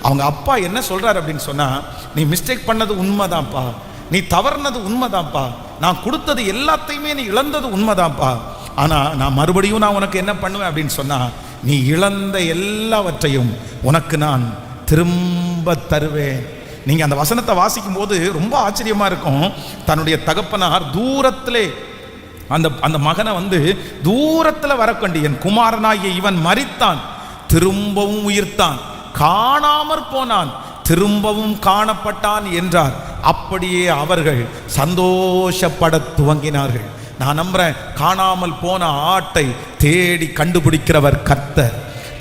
அவங்க அப்பா என்ன சொல்றாரு அப்படின்னு சொன்னா, நீ மிஸ்டேக் பண்ணது உண்மைதான்ப்பா, நீ தவறுனது உண்மைதான்ப்பா, நான் கொடுத்தது எல்லாத்தையுமே நீ இழந்தது உண்மைதான்ப்பா, ஆனா நான் மறுபடியும் நான் உனக்கு என்ன பண்ணுவேன் அப்படின்னு சொன்னா, நீ இழந்த எல்லாவற்றையும் உனக்கு நான் திரும்ப தருவேன். நீங்க அந்த வசனத்தை வாசிக்கும் போது ரொம்ப ஆச்சரியமா இருக்கும். தன்னுடைய தகப்பனார் தூரத்திலே அந்த மகனை தூரத்துல வரக்கண்டு, என் குமாரனாகிய இவன் மரித்தான், திரும்பவும் உயிர்த்தான், காணாமற் போனான், திரும்பவும் காணப்பட்டான் என்றார். அப்படியே அவர்கள் சந்தோஷப்பட துவங்கினார்கள். நான் நம்புறேன், காணாமல் போன ஆட்டை தேடி கண்டுபிடிக்கிறவர் கர்த்தர்,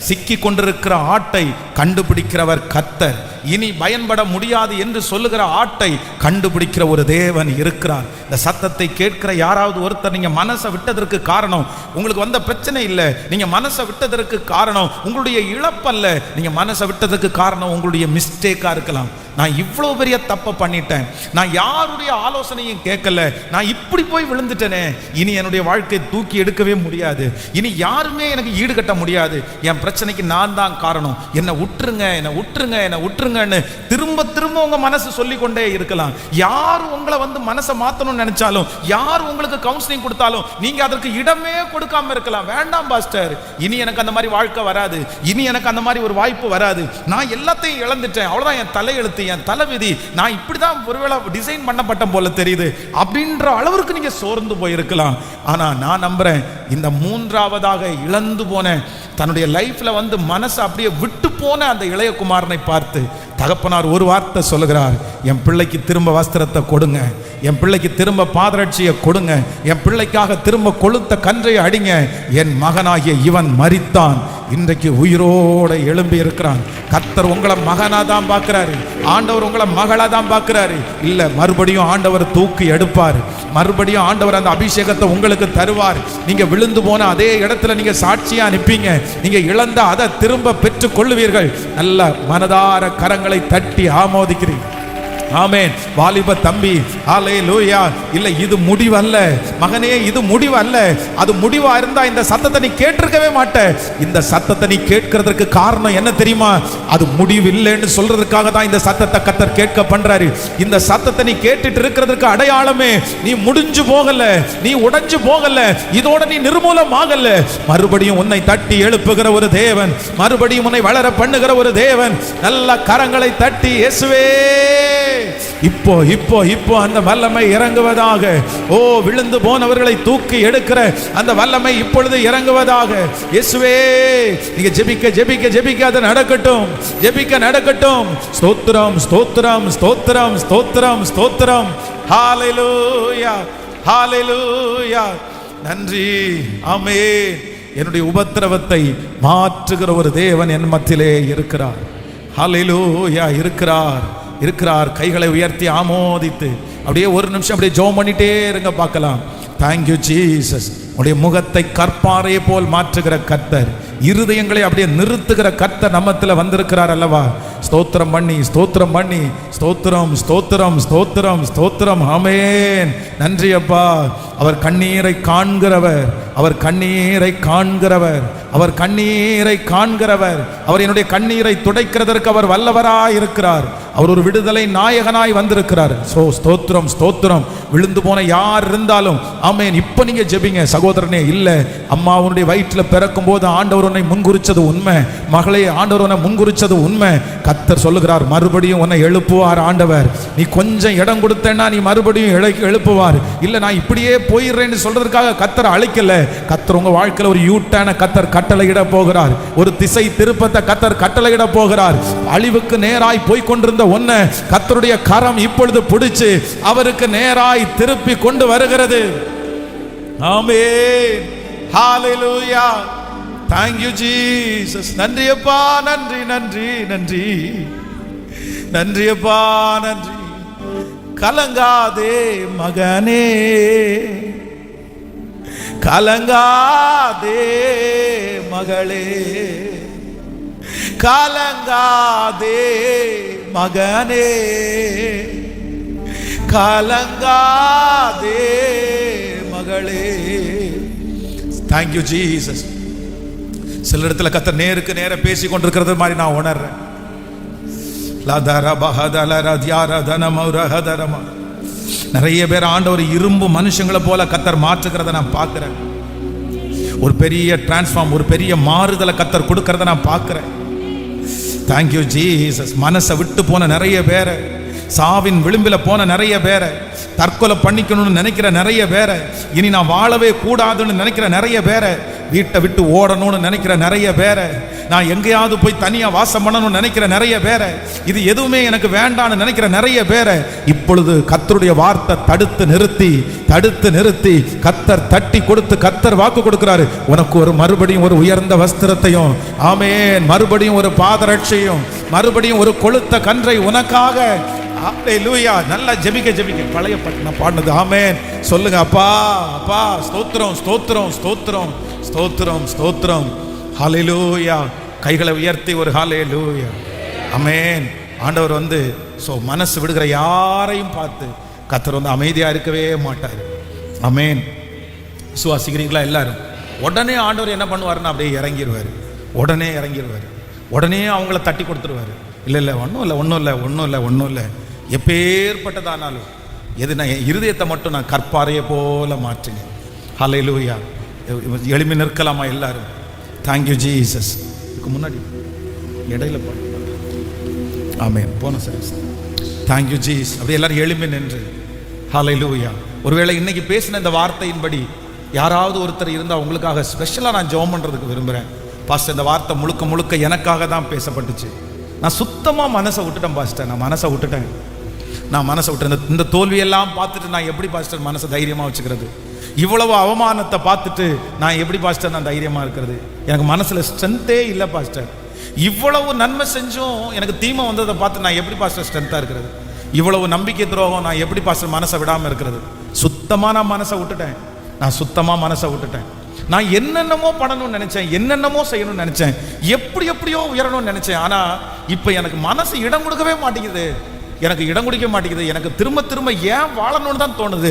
சிக்கி கொண்டிருக்கிற ஆட்டை கண்டுபிடிக்கிறவர் கர்த்தர், இனி பயன்பட முடியாது என்று சொல்லுகிற ஆட்டை கண்டுபிடிக்கிற ஒரு தேவன் இருக்கிறார். இந்த சத்தத்தை கேட்கிற யாராவது ஒருத்தர், நீங்க மனசை விட்டதற்கு காரணம் உங்களுக்கு வந்த பிரச்சனை இல்லை, நீங்க மனசை விட்டதற்கு காரணம் உங்களுடைய இழப்பல்ல, நீங்க மனசை விட்டதற்கு காரணம் உங்களுடைய மிஸ்டேக்கா இருக்கலாம். நான் இவ்வளோ பெரிய தப்பை பண்ணிட்டேன், நான் யாருடைய ஆலோசனையும் கேட்கல, நான் இப்படி போய் விழுந்துட்டேனே, இனி என்னுடைய வாழ்க்கை தூக்கி எடுக்கவே முடியாது, இனி யாருமே எனக்கு ஈடுகட்ட முடியாது, என் பிரச்சனைக்கு நான் தான் காரணம், என்னை விட்டுருங்க, என்னை விட்டுருங்க, என்னை விட்டுருங்கன்னு திரும்ப திரும்ப உங்க மனசு சொல்லிக்கொண்டே இருக்கலாம். யார் உங்களை மனசை மாற்றணும்னு நினைச்சாலும், யார் உங்களுக்கு கவுன்சிலிங் கொடுத்தாலும் நீங்க அதற்கு இடமே கொடுக்காம இருக்கலாம். வேண்டாம் பாஸ்டர், இனி எனக்கு அந்த மாதிரி வாழ்க்கை வராது, இனி எனக்கு அந்த மாதிரி ஒரு வாய்ப்பு வராது, நான் எல்லாத்தையும் இழந்துட்டேன், அவ்வளவுதான் என் தலையெழுத்து, என் தலைவிதி, நான் இப்படிதான் ஒருவேளை டிசைன் பண்ணப்பட்ட போல தெரியுது அப்படின்ற அளவுக்கு நீங்க சோர்ந்து போயிருக்கலாம். ஆனா நான் நம்புறேன், இந்த மூன்றாவதாக இழந்து போன தன்னுடைய லைஃப்ல மனசை அப்படியே விட்டு போன அந்த இளைய குமாரனை பார்த்து தகப்பனார் ஒரு வார்த்தை சொல்லுகிறார், என் பிள்ளைக்கு திரும்ப வஸ்திரத்தை கொடுங்க, என் பிள்ளைக்கு திரும்ப பாதரட்சியை கொடுங்க, என் பிள்ளைக்காக திரும்ப கொளுத்த கன்றையை அடிங்க, என் மகனாகிய இவன் மரித்தான், இன்றைக்கு உயிரோட எழும்பி இருக்கிறான். கர்த்தர் உங்களை மகனா தான் பார்க்கிறாரு, ஆண்டவர் உங்களை மகளா தான் பார்க்கிறாரு. இல்ல, மறுபடியும் ஆண்டவர் தூக்கி எடுப்பார், மறுபடியும் ஆண்டவர் அந்த அபிஷேகத்தை உங்களுக்கு தருவார். நீங்க விழுந்து போன அதே இடத்துல நீங்க சாட்சியா நிப்பீங்க, நீங்க இழந்த அதை திரும்ப பெற்றுக் கொள்ளுவீர்கள். நல்ல மனதார கரங்களை தட்டி ஆமோதிக்கிறீர்கள். ஆமென். வாலிப தம்பி, ஹல்லேலூயா. இல்ல, இது முடிவல்ல மகனே, இது முடிவல்ல. அது முடிவா இருந்தா இந்த சத்தத்தை நீ கேட்டிருக்கவே மாட்ட. இந்த சத்தத்தை நீ கேட்கிறதுக்கு காரணம் என்ன தெரியுமா? அது முடிவு இல்லைன்னு சொல்றதுக்காக தான் இந்த சத்தத்தை கர்த்தர் கேட்க பண்றாரு. இந்த சத்தத்தை நீ கேட்டுட்டு இருக்கிறதுக்கு அடையாளமே, நீ முடிஞ்சு போகல, நீ உடைஞ்சு போகல, இதோட நீ நிர்மூலம் ஆகல. மறுபடியும் உன்னை தட்டி எழுப்புகிற ஒரு தேவன், மறுபடியும் உன்னை வளர பண்ணுகிற ஒரு தேவன். நல்ல கரங்களை தட்டி இயேசுவே, இப்போ இப்போ இப்போ அந்த வல்லமை இறங்குவதாக. ஓ, விழுந்து போனவர்களை தூக்கி எடுக்கிற அந்த வல்லமை இப்பொழுது இறங்குவதாக. இயேசுவே, நீங்க ஜெபிக்க ஜெபிக்க ஜெபிக்க அது நடக்கட்டும், ஜெபிக்க நடக்கட்டும். ஸ்தோத்திரம் ஸ்தோத்திரம் ஸ்தோத்திரம் ஸ்தோத்திரம் ஸ்தோத்திரம். ஹல்லேலூயா ஹல்லேலூயா. நன்றி. ஆமென். என்னுடைய உபத்திரவத்தை மாற்றுகிற ஒரு தேவன் என் மத்தியிலே இருக்கிறார். ஹல்லேலூயா. இருக்கிறார். கைகளை உயர்த்தி ஆமோதித்து அப்படியே ஒரு நிமிஷம் அப்படியே ஜெபம் பண்ணிட்டே இருங்க, பார்க்கலாம். Thank you Jesus. உடைய முகத்தை கற்பாறையை போல் மாற்றுகிற கர்த்தர், இருதயங்களை அப்படியே நிறுத்துகிற கர்த்தர் நம்மத்தில் வந்திருக்கிறார் அல்லவா? ஸ்தோத்திரம் பண்ணி ஸ்தோத்திரம் பண்ணி ஸ்தோத்திரம் ஸ்தோத்திரம் ஸ்தோத்திரம் ஸ்தோத்திரம். ஆமென். நன்றி அப்பா. அவர் கண்ணீரை காண்கிறவர், அவர் கண்ணீரை காண்கிறவர், அவர் கண்ணீரை காண்கிறவர். அவர் என்னுடைய கண்ணீரை துடைக்கிறதற்கு அவர் வல்லவராய் இருக்கிறார். அவர் ஒரு விடுதலை நாயகனாய் வந்திருக்கிறார். ஸ்தோத்திரம் ஸ்தோத்திரம். விழுந்து போன யார் இருந்தாலும் ஆமென், இப்ப நீங்க ஜெபிங்க சகோதரனே. இல்ல, அம்மா உன்னுடைய வயிற்றுல பிறக்கும் போது ஆண்டவர் உன்னை முன்குறிச்சது உண்மை, மகளே ஆண்டவர் உன்னை முன்குறிச்சது உண்மை. கர்த்தர் சொல்லுகிறார், மறுபடியும் உன்னை எழுப்புவார் ஆண்டவர். நீ கொஞ்சம் இடம் கொடுத்தேன்னா நீ மறுபடியும் எழுப்புவார். இல்ல, நான் இப்படியே போயிடுறேன்னு சொல்றதுக்காக கர்த்தர் அழைக்கல. கர்த்தர் உங்க வாழ்க்கையில ஒரு யூட்டர்னை கர்த்தர் கட்டளையிட போகிறார், ஒரு திசை திருப்பத்தை கர்த்தர் கட்டளையிட போகிறார். அழிவுக்கு நேராய் போய் கொண்டிருந்த ஒன்ன கர்த்தருடைய கரம் இப்பொழுது பிடிச்சு அவருக்கு நேராய் திருப்பி கொண்டு வருகிறது. ஆமென். ஹல்லேலூயா. Thank you Jesus. நன்றி அப்பா, நன்றி நன்றி நன்றி நன்றி அப்பா, நன்றி. கலங்காதே மகனே, கலங்காதே மகளே, கலங்காதே மகனே, கலங்காதே மகளே. Thank you Jesus. சில இடத்துல கர்த்தர் நேருக்கு நேர பேசி கொண்டிருக்கிறது மாதிரி நான் உணர்றேன். நிறைய பேர் ஆண்டவர் இரும்பு மனுஷங்களை போல கர்த்தர் மாற்றுகிறத நான் பார்க்கிறேன். ஒரு பெரிய டிரான்ஸ்ஃபார்ம், ஒரு பெரிய மாறுதலை கர்த்தர் கொடுக்கறத நான் பார்க்கிறேன். Thank you Jesus. மனசை விட்டு போன நிறைய பேரை, சாவின் விளிம்பில் போன நிறைய பேரை, தற்கொலை பண்ணிக்கணும்னு நினைக்கிற நிறைய பேரை, இனி நான் வாழவே கூடாதுன்னு நினைக்கிற நிறைய பேரை, வீட்டை விட்டு ஓடணும்னு நினைக்கிற நிறைய பேரை, நான் எங்கேயாவது போய் தனியாக வாசம் பண்ணணும்னு நினைக்கிற நிறைய பேரை, இது எதுவுமே எனக்கு வேண்டான்னு நினைக்கிற நிறைய பேரை இப்பொழுது கர்த்தருடைய வார்த்தை தடுத்து நிறுத்தி கர்த்தர் தட்டி கொடுத்து கர்த்தர் வாக்கு கொடுக்கிறாரு. உனக்கு ஒரு மறுபடியும் ஒரு உயர்ந்த வஸ்திரத்தையும், ஆமென், மறுபடியும் ஒரு பாதரட்சையும், மறுபடியும் ஒரு கொழுத்த கன்றை உனக்காக. ஹல்லேலூயா. நல்லா ஜெபிக்க பழைய பாட்டு பாடுனது. ஆமென் சொல்லுங்க. அப்பா அப்பா ஸ்தோத்திரம் ஸ்தோத்திரம் ஸ்தோத்திரம் ஸ்தோத்திரம் ஸ்தோத்திரம். ஹல்லேலூயா. கைகளை உயர்த்தி ஒரு ஹல்லேலூயா. ஆமென். ஆண்டவர் மனசு விடுகிற யாரையும் பார்த்து கர்த்தர் அமைதியா இருக்கவே மாட்டார். ஆமென். விசுவாசிக்கிறீங்களா எல்லாரும்? உடனே ஆண்டவர் என்ன பண்ணுவாருன்னா அப்படியே இறங்கிடுவார். உடனே அவங்கள தட்டி கொடுத்துருவாரு. இல்லை ஒன்றும் இல்லை. எப்பேற்பட்டதானாலும் நான் இருதயத்தை மட்டும் நான் கற்பாறையை போல மாற்றினேன். ஹல்லேலூயா. எளிமை நிற்கலாமா எல்லாரும்? Thank you Jesus. இதுக்கு முன்னாடி இடையில ஆமென் போன சார். தேங்க்யூ ஜீஸ். அப்படி எல்லாரும் எளிமை நின்று ஹல்லேலூயா. ஒருவேளை இன்னைக்கு பேசின இந்த வார்த்தையின்படி யாராவது ஒருத்தர் இருந்தால் உங்களுக்காக ஸ்பெஷலாக நான் ஜெபம் பண்ணுறதுக்கு விரும்புகிறேன். பாஸ்டர், இந்த வார்த்தை முழுக்க எனக்காக தான் பேசப்பட்டுச்சு. நான் சுத்தமாக மனசை விட்டுட்டேன் பாஸ்டர். நான் மனசை விட்டுட்டேன். இந்த தோல்வியெல்லாம் பார்த்துட்டு நான் எப்படி பாஸ்டர் மனசை தைரியமாக வச்சுக்கிறது? இவ்வளவு அவமானத்தை பார்த்துட்டு நான் எப்படி பாஸ்டர் நான் தைரியமாக இருக்கிறது? எனக்கு மனசில் ஸ்ட்ரென்த்தே இல்லை பாஸ்டர். இவ்வளவு நன்மை செஞ்சும் எனக்கு தீமை வந்ததை பார்த்து நான் எப்படி பாஸ்டர் ஸ்ட்ரென்த்தாக இருக்கிறது? இவ்வளவு நம்பிக்கை துரோகம் நான் எப்படி பாஸ்டர் மனசை விடாமல் இருக்கிறது? சுத்தமாக நான் மனசை விட்டுட்டேன். நான் என்னென்னமோ பண்ணணும்னு நினைச்சேன், என்னென்னமோ செய்யணும்னு நினைச்சேன், எப்படியோ உயரணும்னு நினைச்சேன். ஆனா இப்ப எனக்கு மனசு இடம் கொடுக்கவே மாட்டேங்குது. எனக்கு திரும்ப ஏன் வாழணும்னு தான் தோணுது.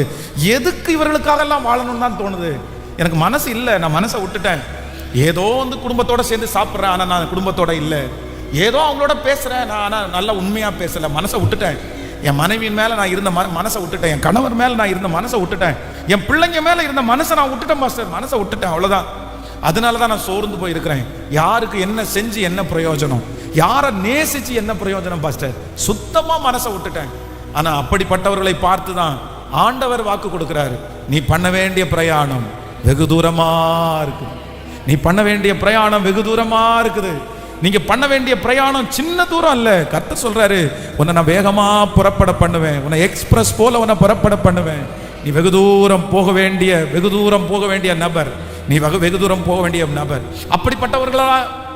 எதுக்கு இவர்களுக்காக எல்லாம் வாழணும்னு தான் தோணுது. எனக்கு மனசு இல்லை. நான் மனசை விட்டுட்டேன். ஏதோ குடும்பத்தோட சேர்ந்து சாப்பிட்றேன், ஆனா நான் குடும்பத்தோட இல்லை. ஏதோ அவங்களோட பேசுறேன், நான் ஆனா நல்லா உண்மையா பேசல. மனசை விட்டுட்டேன். என் மனைவியின் மேல நான் இருந்த மனசை விட்டுட்டேன். என் கணவர் மேல நான் இருந்த மனசை விட்டுட்டேன். என் பிள்ளைங்க மேல இருந்த மனசை நான் விட்டுட்டேன் பாஸ்டர். மனசை விட்டுட்டேன், அவ்வளவுதான். அதனாலதான் நான் சோர்ந்து போயிருக்கிறேன். யாருக்கு என்ன செஞ்சு என்ன பிரயோஜனம்? யாரை நேசிச்சு என்ன பிரயோஜனம் பாஸ்டர்? சுத்தமா மனசை விட்டுட்டேன். ஆனா அப்படிப்பட்டவர்களை பார்த்துதான் ஆண்டவர் வாக்கு கொடுக்கிறாரு. நீ பண்ண வேண்டிய பிரயாணம் வெகு தூரமா இருக்குது. நீங்க பண்ண வேண்டிய பிரயாணம் சின்ன தூரம் இல்ல. கர்த்தர் சொல்றாரு, உன்னை நான் வேகமா புறப்பட பண்ணுவேன், உன்னை எக்ஸ்பிரஸ் போல உன்னை புறப்பட பண்ணுவேன். நீ வெகு தூரம் போக வேண்டிய நபர். அப்படிப்பட்டவர்களா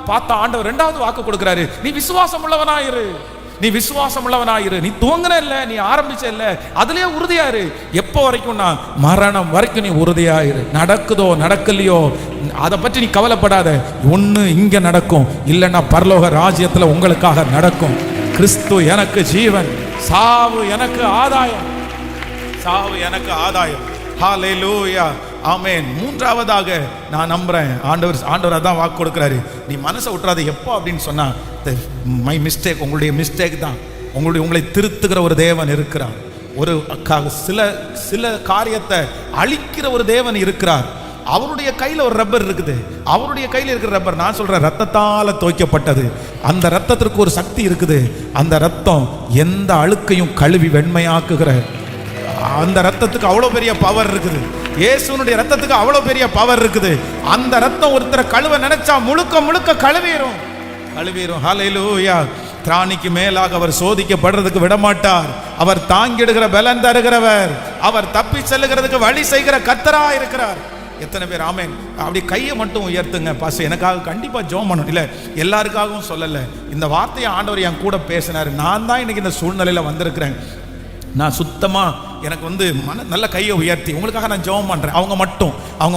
பார்த்த ஆண்டவர் இரண்டாவது வாக்கு கொடுக்கிறாரு. நீ விசுவாசம் உள்ளவனாயிரு. நீ துவங்கின இல்ல, நீ ஆரம்பிச்ச இல்ல, அதுலயே உறுதியாயிரு. எப்போ வரைக்கும்னா மரணம் வரைக்கும் நீ உறுதியாயிரு. நடக்குதோ நடக்கலையோ அதை பற்றி நீ கவலைப்படாத. ஒண்ணு இங்க நடக்கும், இல்லைன்னா பரலோக ராஜ்யத்துல உங்களுக்காக நடக்கும். கிறிஸ்து எனக்கு ஜீவன், சாவு எனக்கு ஆதாயம். ஹல்லேலூயா. ஆமென். மூன்றாவதாக நான் நம்புறேன், ஆண்டவர் அதான் வாக்கு கொடுக்கிறாரு. நீ மனசை விட்டுறாது. எப்போ அப்படின்னு சொன்னா, மை மிஸ்டேக், உங்களுடைய மிஸ்டேக் தான். உங்களை திருத்துகிற ஒரு தேவன் இருக்கிறார். ஒரு சில காரியத்தை அழிக்கிற ஒரு தேவன் இருக்கிறார். அவருடைய கையில் ஒரு ரப்பர் இருக்குது. அவருடைய கையில் இருக்கிற ரப்பர், நான் சொல்றேன், ரத்தத்தால துவைக்கப்பட்டது. அந்த ரத்தத்திற்கு ஒரு சக்தி இருக்குது. அந்த ரத்தம் எந்த அழுக்கையும் கழுவி வெண்மையாக்குகிற அந்த ரத்தத்துக்கு அவ்வளவு பெரிய பவர் இருக்குது. இயேசுனுடைய ரத்தத்துக்கு அவ்வளவு பெரிய பவர் இருக்குது. அந்த ரத்தம் ஒருத்தரை கழுவ நினைச்சா முழுக்க கழுவிரும். ஹல்லேலூயா. திராணிக்கு மேலாக அவர் சோதிக்கப்படுறதுக்கு விடமாட்டார். அவர் தாங்கிடுகிற பலன் தருகிறவர். அவர் தப்பி செல்லுகிறதுக்கு வழி செய்கிற கர்த்தரா இருக்கிறார். எத்தனை பேர் ஆமென்? அப்படி கையை மட்டும் உயர்த்துங்க. பாஸ்டர், எனக்காக கண்டிப்பா ஜெபம் பண்ணணும். இல்ல, எல்லாருக்காகவும் சொல்லல. இந்த வார்த்தையை ஆண்டவர் என் கூட பேசினாரு. நான் தான் இன்னைக்கு இந்த சூழ்நிலையில வந்திருக்கிறேன். நான் சுத்தமா எனக்கு நல்ல கையை உயர்த்தி உங்களுக்காக நான் ஜெபம் பண்றேன். அவங்க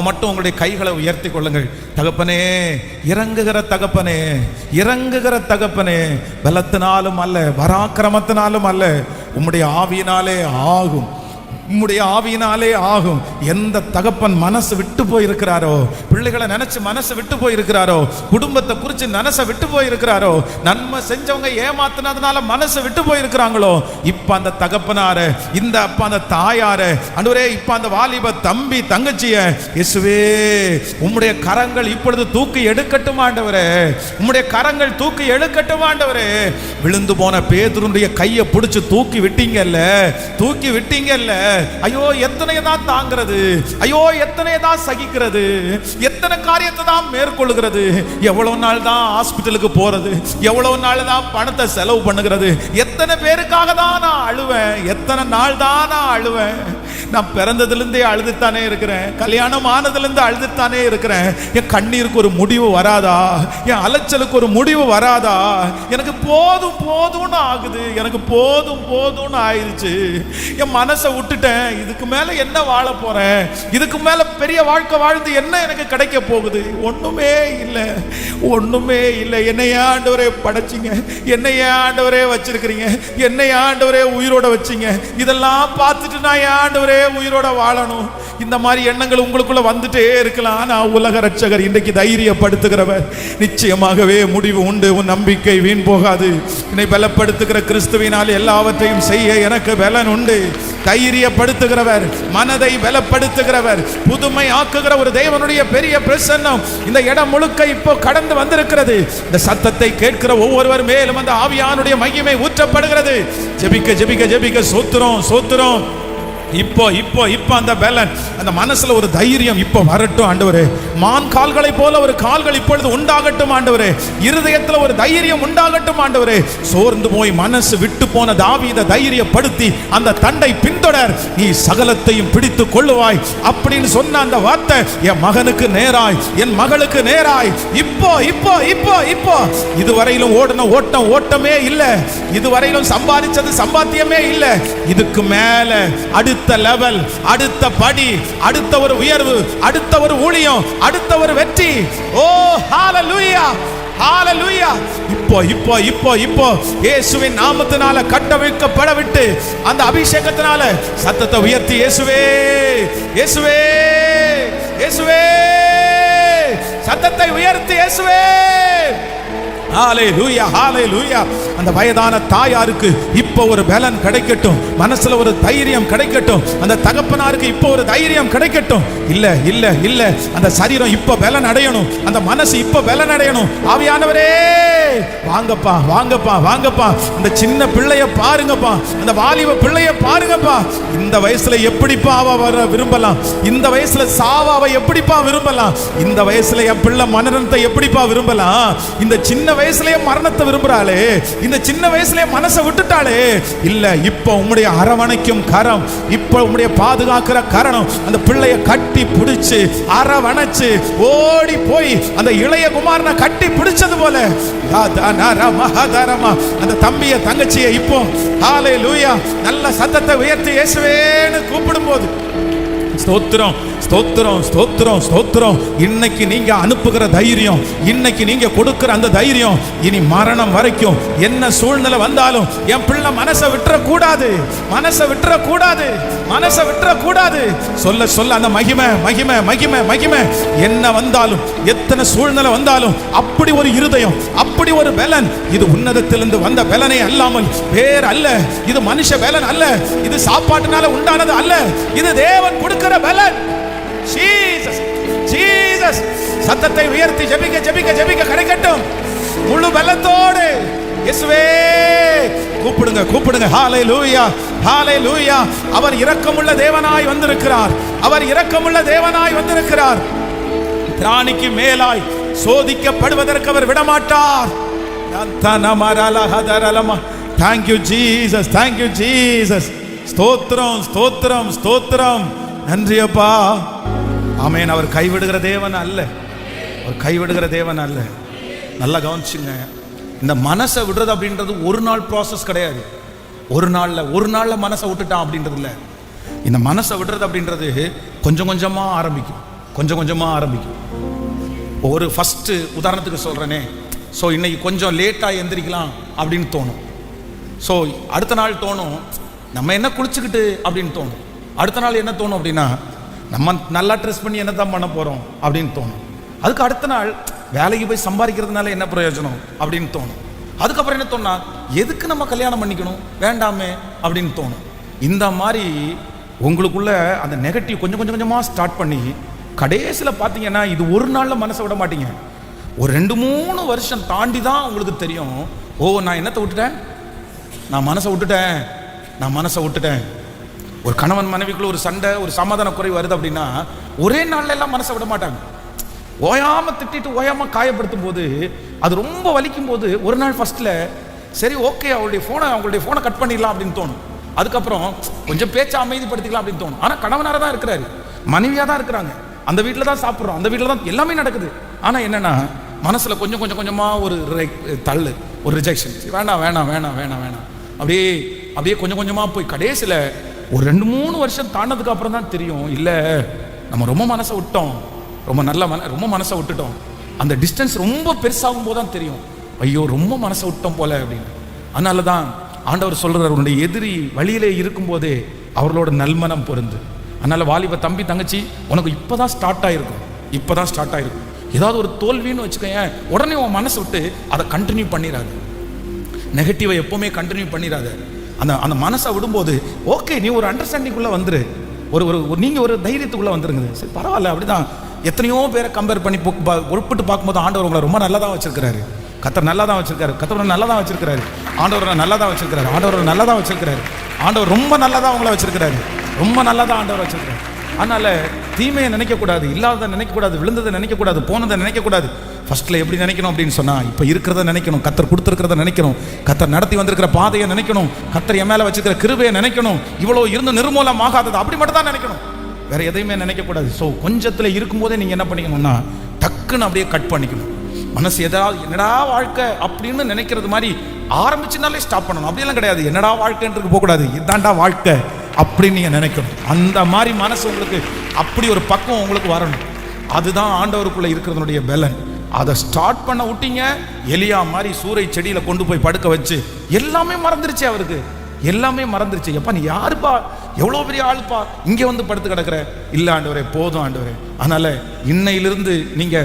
மட்டும் உங்களுடைய கைகளை உயர்த்தி கொள்ளுங்கள். தகப்பனே, இறங்குகிற தகப்பனே, பலத்தினாலும் அல்ல, பராக்கிரமத்தினாலும் அல்ல, உம்முடைய ஆவியினாலே ஆகும். எந்த தகப்பன் மனசு விட்டு விட்டு போயிருக்கிறாரோ, பிள்ளைகளை நினைச்சு மனசை விட்டு போயிருக்கிறாரோ, குடும்பத்தை குறிச்சு மனசை விட்டு போயிருக்கிறாரோ, நன்மை செஞ்சவங்க ஏமாத்தினதுனால மனசை விட்டு போயிருக்கிறாங்களோ, இப்ப அந்த தகப்பனார, இந்த அப்பா அந்த தாயார, ஆண்டவரே இப்ப அந்த வாலிப தம்பி தங்கச்சிய இயேசுவே உம்முடைய கரங்கள் இப்பொழுது தூக்கி எடுக்கட்டும் ஆண்டவரே, உம்முடைய கரங்கள் தூக்கி எடுக்கட்டும் ஆண்டவரே. விழுந்து போன பேதுருடைய கையை பிடிச்சு தூக்கி விட்டீங்கல்ல, தூக்கி விட்டீங்கல்ல. ஐயோ எத்தனை தான் தாங்கிறது, ஐயோ எத்தனை தான் சகிக்கிறது, எத்தனை காரியத்தை தான் மேற்கொள்கிறது, எவ்வளவு நாள் தான் ஹாஸ்பிட்டலுக்கு போறது, எவ்வளவு நாள் தான் பணத்தை செலவு பண்ணுகிறது, எத்தனை பேருக்காக தான் நான் அழுவேன், எத்தனை நாள் தான் நான் அழுவேன். நான் பிறந்ததுலேருந்தே அழுதுத்தானே இருக்கிறேன், கல்யாணம் ஆனதுலேருந்து அழுதுத்தானே இருக்கிறேன். என் கண்ணீருக்கு ஒரு முடிவு வராதா, என் அலைச்சலுக்கு ஒரு முடிவு வராதா? எனக்கு போதும் போதும்னு ஆகுது, எனக்கு போதும் போதும்னு ஆயிடுச்சு. என் மனசை விட்டுட்டேன், இதுக்கு மேல என்ன வாழ போறேன், இதுக்கு மேல பெரிய வாழ்க்கை வாழ்ந்து என்ன எனக்கு கிடைக்க போகுது? ஒண்ணுமே இல்லை, ஒண்ணுமே இல்லை. என்னைய ஆண்டவரே படைச்சிங்க, என்னைய ஆண்டவரே வச்சிருக்கிறீங்க, என்னைய ஆண்டவரே உயிரோட வச்சிங்க. இதெல்லாம் பார்த்துட்டு நான் ஆண்டவரே உயிரோட வாழணும். இந்த மாதிரி எண்ணங்கள் உங்களுக்குள்ள வந்துட்டே இருக்கலாம். நான் உலக ரட்சகர் இன்றைக்கு தைரியப்படுத்துகிறவர். நிச்சயமாகவே முடிவு உண்டு, உன் நம்பிக்கை வீண் போகாது. என்னை பலப்படுத்துகிற கிறிஸ்துவினால் எல்லாவற்றையும் செய்ய எனக்கு பலன் உண்டு. தைரியப்படுத்துகிறவர், மனதை பலப்படுத்துகிறவர், புதுமை ஆக்குகிற ஒரு தேவனுடைய பெரிய பிரசன்னம் இந்த இடம் முழுக்க இப்போ கடந்து வந்திருக்கிறது. இந்த சத்தத்தை கேட்கிற ஒவ்வொருவர் மேலும் அந்த ஆவியானுடைய மகிமை ஊற்றப்படுகிறது. ஜெபிக்க ஜெபிக்க ஜெபிக்க சோத்திரம் சோத்திரம். இப்போ இப்போ இப்போ அந்த பலன், அந்த மனசுல ஒரு தைரியம் இப்போ வரட்டும் ஆண்டவரே. மான் கால்களை போல ஒரு கால்கள் இப்பொழுது உண்டாகட்டும் ஆண்டவரே. இருதயத்துல ஒரு தைரியம் உண்டாகட்டும் ஆண்டவரே. சோர்ந்து போய் மனசு விட்டு போன தாவீதை தைரியப்படுத்தி அந்த தண்டை பின்தொடர், நீ சகலத்தையும் பிடித்து கொள்ளுவாய் அப்படின்னு சொன்ன அந்த வார்த்தை என் மகனுக்கு நேராய், என் மகளுக்கு நேராய். இப்போ இப்போ இப்போ இப்போ இதுவரையிலும் ஓடின ஓட்டம் ஓட்டமே இல்லை, இதுவரையிலும் சம்பாதிச்சது சம்பாத்தியமே இல்லை. இதுக்கு மேல அடுத்த லெவல், அடுத்த படி, அடுத்த ஒரு உயர்வு, அடுத்த ஒரு ஊழியம், அடுத்த ஒரு வெற்றி. ஓ ஹalleluya ஹalleluya. இப்போ இப்போ இப்போ இப்போ இயேசுவின் நாமத்தினால கட்டவிழ்க்கப்பட விட்டு அந்த அபிஷேகத்தினால சத்தத்தை உயர்த்தி இயேசுவே இயேசுவே இயேசுவே, சத்தத்தை உயர்த்தி இயேசுவே. ஹalleluya ஹalleluya. அந்த வயதான தாயாருக்கு இப்போ ஒரு பலன் கிடைக்கட்டும், மனசுல ஒரு தைரியம் கிடைக்கட்டும். அந்த தகப்பனாருக்கு இப்போ ஒரு தைரியம் கிடைக்கட்டும். இல்ல இல்ல இல்ல, அந்த சரீரம் இப்போ பலன் அடையணும், அந்த மனசு இப்போ பலன் அடையணும். ஆவியானவரே வாங்கப்பா வாங்கப்பா வாங்கப்பா. அந்த சின்ன பிள்ளைய பாருங்கப்பா, அந்த வாலிப பிள்ளைய பாருங்கப்பா. இந்த வயசுல எப்படிப்பா அவ வர விரும்பலாம், இந்த வயசுல சாவாவை எப்படிப்பா விரும்பலாம், இந்த வயசுல என் பிள்ளை மரணத்தை எப்படிப்பா விரும்பலாம், இந்த சின்ன வயசுலயே மரணத்தை விரும்புறாளே, இந்த சின்ன வயசுலயே மனசை விட்டுட்டாளே. இல்ல, இப்ப உம்முடைய அரவணைக்கும் கரம், இப்ப உம்முடைய பாதுகாக்கிற கரணம் அந்த பிள்ளைய கட்டி பிடிச்சு அரவணைச்சு ஓடி போய் அந்த இளைய குமாரனை கட்டி பிடிச்சது போல அந்த தம்பிய தங்கச்சியை இப்போ ஹalleluya நல்ல சத்தத்தை உயர்த்தி இயேசுவேன்னு கூப்பிடும் போது ஸ்தோத்திரம் ஸ்தோத்திரம் ஸ்தோத்திரம் ஸ்தோத்திரம். இன்னைக்கு நீங்க அனுப்புகிற தைரியம், இன்னைக்கு நீங்க கொடுக்கிற அந்த தைரியம் இனி மரணம் வரைக்கும் என்ன சூழ்நிலை வந்தாலும் என் பிள்ளை மனசை விட்டுற கூடாது, மனசை விட்டுற கூடாது, மனசை விட்டுற கூடாது. சொல்ல சொல்ல அந்த மகிமை மகிமை மகிமை மகிமை என்ன வந்தாலும், எத்தனை சூழ்நிலை வந்தாலும் அப்படி ஒரு இருதயம், அப்படி ஒரு பலன். இது உன்னதத்திலிருந்து வந்த பலனே அல்லாமல் வேற அல்ல, இது மனுஷ பலன் அல்ல, இது சாப்பாட்டினால உண்டானது அல்ல, இது தேவன் கொடுக்கிற பலன். Jesus Jesus. சத்தத்தை உயர்த்தி ஜெபிக்க ஜெபிக்க ஜெபிக்க கிடைக்கட்டும் முழு பலத்தோடு. இயேசுவே கூப்பிடுங்க கூப்பிடுங்க. ஹalleluya ஹalleluya. அவர் இரக்கமுள்ள தேவனாய் வந்திருக்கிறார், அவர் இரக்கமுள்ள தேவனாய் வந்திருக்கிறார். திராணிக்கு மேலாய் சோதிக்கப்படுவதற்கு அவர் விடமாட்டார். Thank you Jesus, thank you Jesus. ஸ்தோத்திரம் ஸ்தோத்திரம் ஸ்தோத்திரம். நன்றி அப்பா. ஆமென். அவர் கைவிடுகிற தேவன் அல்ல, அவர் கைவிடுகிற தேவன் அல்ல. நல்லா கவனிச்சுங்க. இந்த மனசை விடுறது அப்படின்றது ஒரு நாள் ப்ராசஸ் கிடையாது. ஒரு நாள்ல மனசை விட்டுட்டான் அப்படின்றது இல்லை. இந்த மனசை விடுறது அப்படின்றது கொஞ்சம் கொஞ்சமா ஆரம்பிக்கும், கொஞ்சம் கொஞ்சமா ஆரம்பிக்கும். ஒரு ஃபர்ஸ்ட் உதாரணத்துக்கு சொல்றேனே, ஸோ இன்னைக்கு கொஞ்சம் லேட்டாக எந்திரிக்கலாம் அப்படின்னு தோணும். ஸோ அடுத்த நாள் தோணும் நம்ம என்ன குளிச்சுக்கிட்டு அப்படின்னு தோணும். அடுத்த நாள் என்ன தோணும் அப்படின்னா நம்ம நல்லா ட்ரெஸ் பண்ணி என்ன தான் பண்ண போகிறோம் அப்படின்னு தோணும். அதுக்கு அடுத்த நாள் வேலைக்கு போய் சம்பாதிக்கிறதுனால என்ன பிரயோஜனம் அப்படின்னு தோணும். அதுக்கப்புறம் என்ன தோணுனா, எதுக்கு நம்ம கல்யாணம் பண்ணிக்கணும், வேண்டாமே அப்படின்னு தோணும். இந்த மாதிரி உங்களுக்குள்ள அந்த நெகட்டிவ் கொஞ்சம் கொஞ்சமாக ஸ்டார்ட் பண்ணி கடைசியில் பார்த்தீங்கன்னா இது ஒரு நாளில் மனசை விட மாட்டீங்க. ஒரு 2-3 வருஷம் தாண்டி தான் உங்களுக்கு தெரியும், ஓ நான் என்னத்தை விட்டுட்டேன், நான் மனசை விட்டுட்டேன். ஒரு கணவன் மனைவிக்குள்ள ஒரு சண்டை, ஒரு சமாதான குறை வருது அப்படின்னா ஒரே நாள்ல எல்லாம் மனசை விட மாட்டாங்க. ஓயாம திட்டிட்டு ஓயாம காயப்படுத்தும் போது, அது ரொம்ப வலிக்கும் போது ஒரு நாள் ஃபர்ஸ்ட்ல சரி ஓகே அவங்களுடைய ஃபோனை கட் பண்ணிடலாம் அப்படின்னு தோணும். அதுக்கப்புறம் கொஞ்சம் பேச்சை அமைதிப்படுத்திக்கலாம் அப்படின்னு தோணும். ஆனால் கணவனாக தான் இருக்கிறாரு, மனைவியாக தான் இருக்கிறாங்க, அந்த வீட்டில் தான் சாப்பிட்றோம், அந்த வீட்டில் தான் எல்லாமே நடக்குது. ஆனால் என்னன்னா மனசில் கொஞ்சமாக ஒரு தள்ளு, ஒரு ரிஜெக்ஷன், வேணாம் அப்படியே கொஞ்சமாக போய் கடைசியில் ஒரு 2-3 வருஷம் தாண்டதுக்கு அப்புறம் தான் தெரியும், இல்லை நம்ம ரொம்ப மனசை விட்டோம், ரொம்ப மனசை விட்டுட்டோம். அந்த டிஸ்டன்ஸ் ரொம்ப பெருசாகும் போது தான் தெரியும், ஐயோ ரொம்ப மனசை விட்டோம் போல அப்படின்னு. அதனால தான் ஆண்டவர் சொல்றார், உன்னுடைய எதிரி வழியிலே இருக்கும்போதே அவர்களோட நல்மனம் பொருந்து. அதனால வாலிப தம்பி தங்கச்சி, உனக்கு இப்போதான் ஸ்டார்ட் ஆயிருக்கும். ஏதாவது ஒரு தோல்வின்னு வச்சுக்கோங்க, உடனே உன் மனசை விட்டு அதை கண்டினியூ பண்ணிடாது. நெகட்டிவை எப்பவுமே கண்டினியூ பண்ணிடாத. அந்த மனசை விடும்போது ஓகே, நீ ஒரு அண்டர்ஸ்டாண்டிங்குள்ளே வந்துரு, நீங்கள் ஒரு தைரியத்துக்குள்ளே வந்துருங்க. சரி பரவாயில்ல, அப்படிதான். எத்தனையோ பேரை கம்பேர் பண்ணி ஒப்பிட்டு பார்க்கும்போது ஆண்டவர் உங்களை ரொம்ப நல்லா தான் வச்சிருக்கிறாரு. கர்த்தர் நல்லா தான் வச்சிருக்காரு. ஆண்டவர் நல்லா தான் வச்சிருக்கிறாரு. ஆண்டவர் ரொம்ப நல்லா தான் உங்களை வச்சிருக்கிறாரு. ஆண்டவர் வச்சிருக்கிறாரு. அதனால தீமையை நினைக்கக்கூடாது, இல்லாததை நினைக்கக்கூடாது, விழுந்ததை நினைக்கக்கூடாது, போனதை நினைக்கக்கூடாது. ஃபர்ஸ்ட்ல எப்படி நினைக்கணும் அப்படின்னு சொன்னா, இப்போ இருக்கிறத நினைக்கணும், கர்த்தர் கொடுத்துருக்கிறத நினைக்கணும், கர்த்தர் நடத்தி வந்திருக்கிற பாதையை நினைக்கணும், கர்த்தர் என் மேல வச்சிருக்கிற கிருபையை நினைக்கணும், இவ்வளோ இருந்து நிர்மூலமாகாதது அப்படி மட்டும் தான் நினைக்கணும், வேற எதையுமே நினைக்கக்கூடாது. ஸோ கொஞ்சத்துல இருக்கும்போதே நீங்க என்ன பண்ணிக்கணும்னா டக்குன்னு அப்படியே கட் பண்ணிக்கணும். மனசு ஏதாவது என்னடா வாழ்க்கை அப்படின்னு நினைக்கிறது மாதிரி ஆரம்பிச்சுனாலே ஸ்டாப் பண்ணணும். அப்படியெல்லாம் கிடையாது, என்னடா வாழ்க்கைன்றது போகக்கூடாது, இதாண்டா வாழ்க்கை அப்படின்னு நீங்க நினைக்கணும். அந்த மாதிரி மனசு உங்களுக்கு அப்படி ஒரு பக்கம் உங்களுக்கு வரணும். அதுதான் ஆண்டவருக்குள்ள இருக்கிறதுனுடைய பலன். அதை ஸ்டார்ட் பண்ண விட்டீங்க, எலியா மாதிரி சூறை செடியில கொண்டு போய் படுக்க வச்சு எல்லாமே மறந்துருச்சு, அவருக்கு எல்லாமே மறந்துருச்சு. எப்பா நீ யாருப்பா, எவ்வளோ பெரிய ஆளுப்பா, இங்கே வந்து படுத்து கிடக்குற, இல்லை ஆண்டவரே போதும் ஆண்டவரே. அதனால இன்னையிலிருந்து நீங்க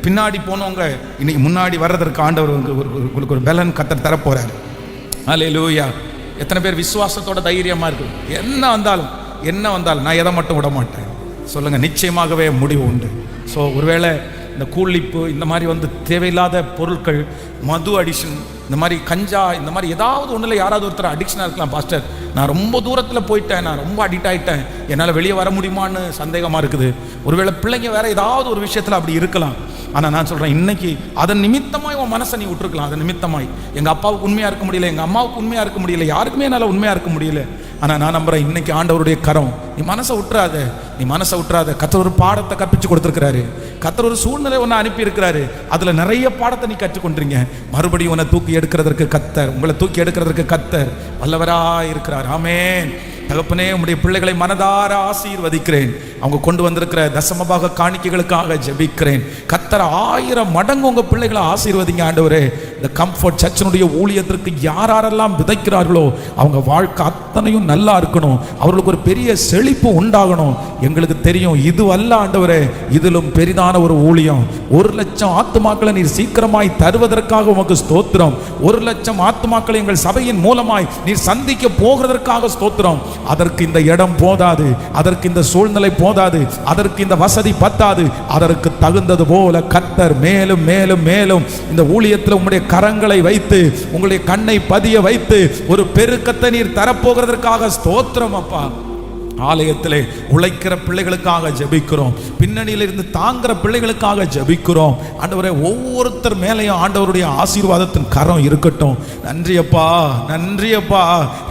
பின்னாடி போனவங்க இன்னைக்கு முன்னாடி வர்றதற்கு ஆண்டவர் உங்களுக்கு ஒரு பலன் கர்த்தர் தரப்போறாரு. அல்லேலூயா. எத்தனை பேர் விசுவாசத்தோட தைரியமா இருக்கு, என்ன வந்தாலும் நான் எதை மட்டும் விட மாட்டேன் சொல்லுங்க, நிச்சயமாகவே முடிவு உண்டு. ஸோ ஒருவேளை இந்த கூலிப்பு, இந்த மாதிரி தேவையில்லாத பொருட்கள், மது அடிக்ஷன், இந்த மாதிரி கஞ்சா, இந்த மாதிரி ஏதாவது ஒன்றில் யாராவது ஒருத்தர் அடிக்ஷனாக இருக்கலாம். பாஸ்டர் நான் ரொம்ப தூரத்தில் போயிட்டேன், நான் ரொம்ப அடிக்ட் ஆகிட்டேன், என்னால் வெளியே வர முடியுமான்னு சந்தேகமாக இருக்குது. ஒருவேளை பிள்ளைங்க வேற ஏதாவது ஒரு விஷயத்தில் அப்படி இருக்கலாம். ஆனால் நான் சொல்கிறேன், இன்னைக்கு அதன் நிமித்தமாய் உன் மனசை நீ விட்டுருக்கலாம். அதன் நிமித்தமாய் எங்கள் அப்பாவுக்கு உண்மையாக இருக்க முடியல, எங்கள் அம்மாவுக்கு உண்மையாக இருக்க முடியல, யாருக்குமே என்னால் உண்மையாக இருக்க முடியல. ஆனால் நான் நம்புகிறேன், இன்னைக்கு ஆண்டவருடைய கரம், நீ மனசை விட்டுறாத. கர்த்தர் ஒரு பாடத்தை கற்பிச்சு கொடுத்துருக்கிறாரு, கர்த்தர் ஒரு சூழ்நிலை ஒன்று அனுப்பி இருக்கிறாரு, அதில் நிறைய பாடத்தை நீ கற்றுக்கொண்டீங்க. மறுபடியும் உன்னை தூக்கி எடுக்கிறதற்கு கர்த்தர், உங்களை தூக்கி எடுக்கிறதற்கு கர்த்தர் வல்லவராய் இருக்கிறார். ஆமென். தகப்பனே, உம்முடைய பிள்ளைகளை மனதார ஆசீர்வதிக்கிறேன். அவங்க கொண்டு வந்திருக்கிற தசமபாக காணிக்கைகளுக்காக ஜெபிக்கிறேன். கர்த்தர் 1000 மடங்கு உங்க பிள்ளைகளை ஆசீர்வதிங்க ஆண்டவரே. இந்த கம்ஃபர்ட் சர்ச்சினுடைய ஊழியத்திற்கு யாரெல்லாம் விதைக்கிறார்களோ அவங்க வாழ்க்கை அத்தனையும் நல்லா இருக்கணும், அவர்களுக்கு ஒரு பெரிய செழிப்பு உண்டாகணும். எங்களுக்கு தெரியும் இது அல்ல ஆண்டவரே, இதிலும் பெரிதான ஒரு ஊழியம். 1,00,000 ஆத்துமாக்களை நீர் சீக்கிரமாய் தருவதற்காக உமக்கு ஸ்தோத்திரம். 1,00,000 ஆத்துமாக்களை எங்கள் சபையின் மூலமாய் நீர் சந்திக்க போகிறதற்காக ஸ்தோத்திரம். அதற்கு இந்த இடம் போதாது, அதற்கு இந்த சூழ்நிலை போதாது, அதற்கு இந்த வசதி பத்தாது. அதற்கு தகுந்தது போல கர்த்தர் மேலும் மேலும் மேலும் இந்த ஊழியத்தில் உங்களுடைய கரங்களை வைத்து, உங்களுடைய கண்ணை பதிய வைத்து ஒரு பெருக்கத்தை நீர் தரப்போகிறதற்காக ஸ்தோத்திரம் அப்பா. ஆலயத்திலே உழைக்கிற பிள்ளைகளுக்காக ஜெபிக்கிறோம், பின்னணியில் இருந்து தாங்குற பிள்ளைகளுக்காக ஜெபிக்கிறோம் ஆண்டவரே. ஒவ்வொருத்தர் மேலேயும் ஆண்டவருடைய ஆசீர்வாதத்தின் கரம் இருக்கட்டும். நன்றி அப்பா.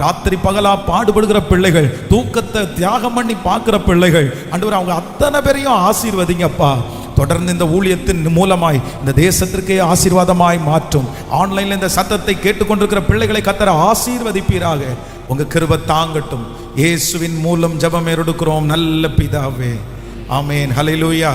ராத்திரி பகலா பாடுபடுகிற பிள்ளைகள், தூக்கத்தை தியாகம் பண்ணி பார்க்கிற பிள்ளைகள் ஆண்டவரே, அவங்க அத்தனை பேரையும் ஆசீர்வதிங்கப்பா. தொடர்ந்து இந்த ஊழியத்தின் மூலமாய் இந்த தேசத்திற்கே ஆசீர்வாதமாய் மாற்றும். ஆன்லைன்ல இந்த சத்தத்தை கேட்டுக்கொண்டிருக்கிற பிள்ளைகளை கர்த்தர் ஆசீர்வதிப்பீராக. உங்க கிருபை தாங்கட்டும். இயேசுவின் மூலம் ஜெபம் எடுக்கிறோம் நல்ல பிதாவே. ஆமென். ஹல்லேலூயா.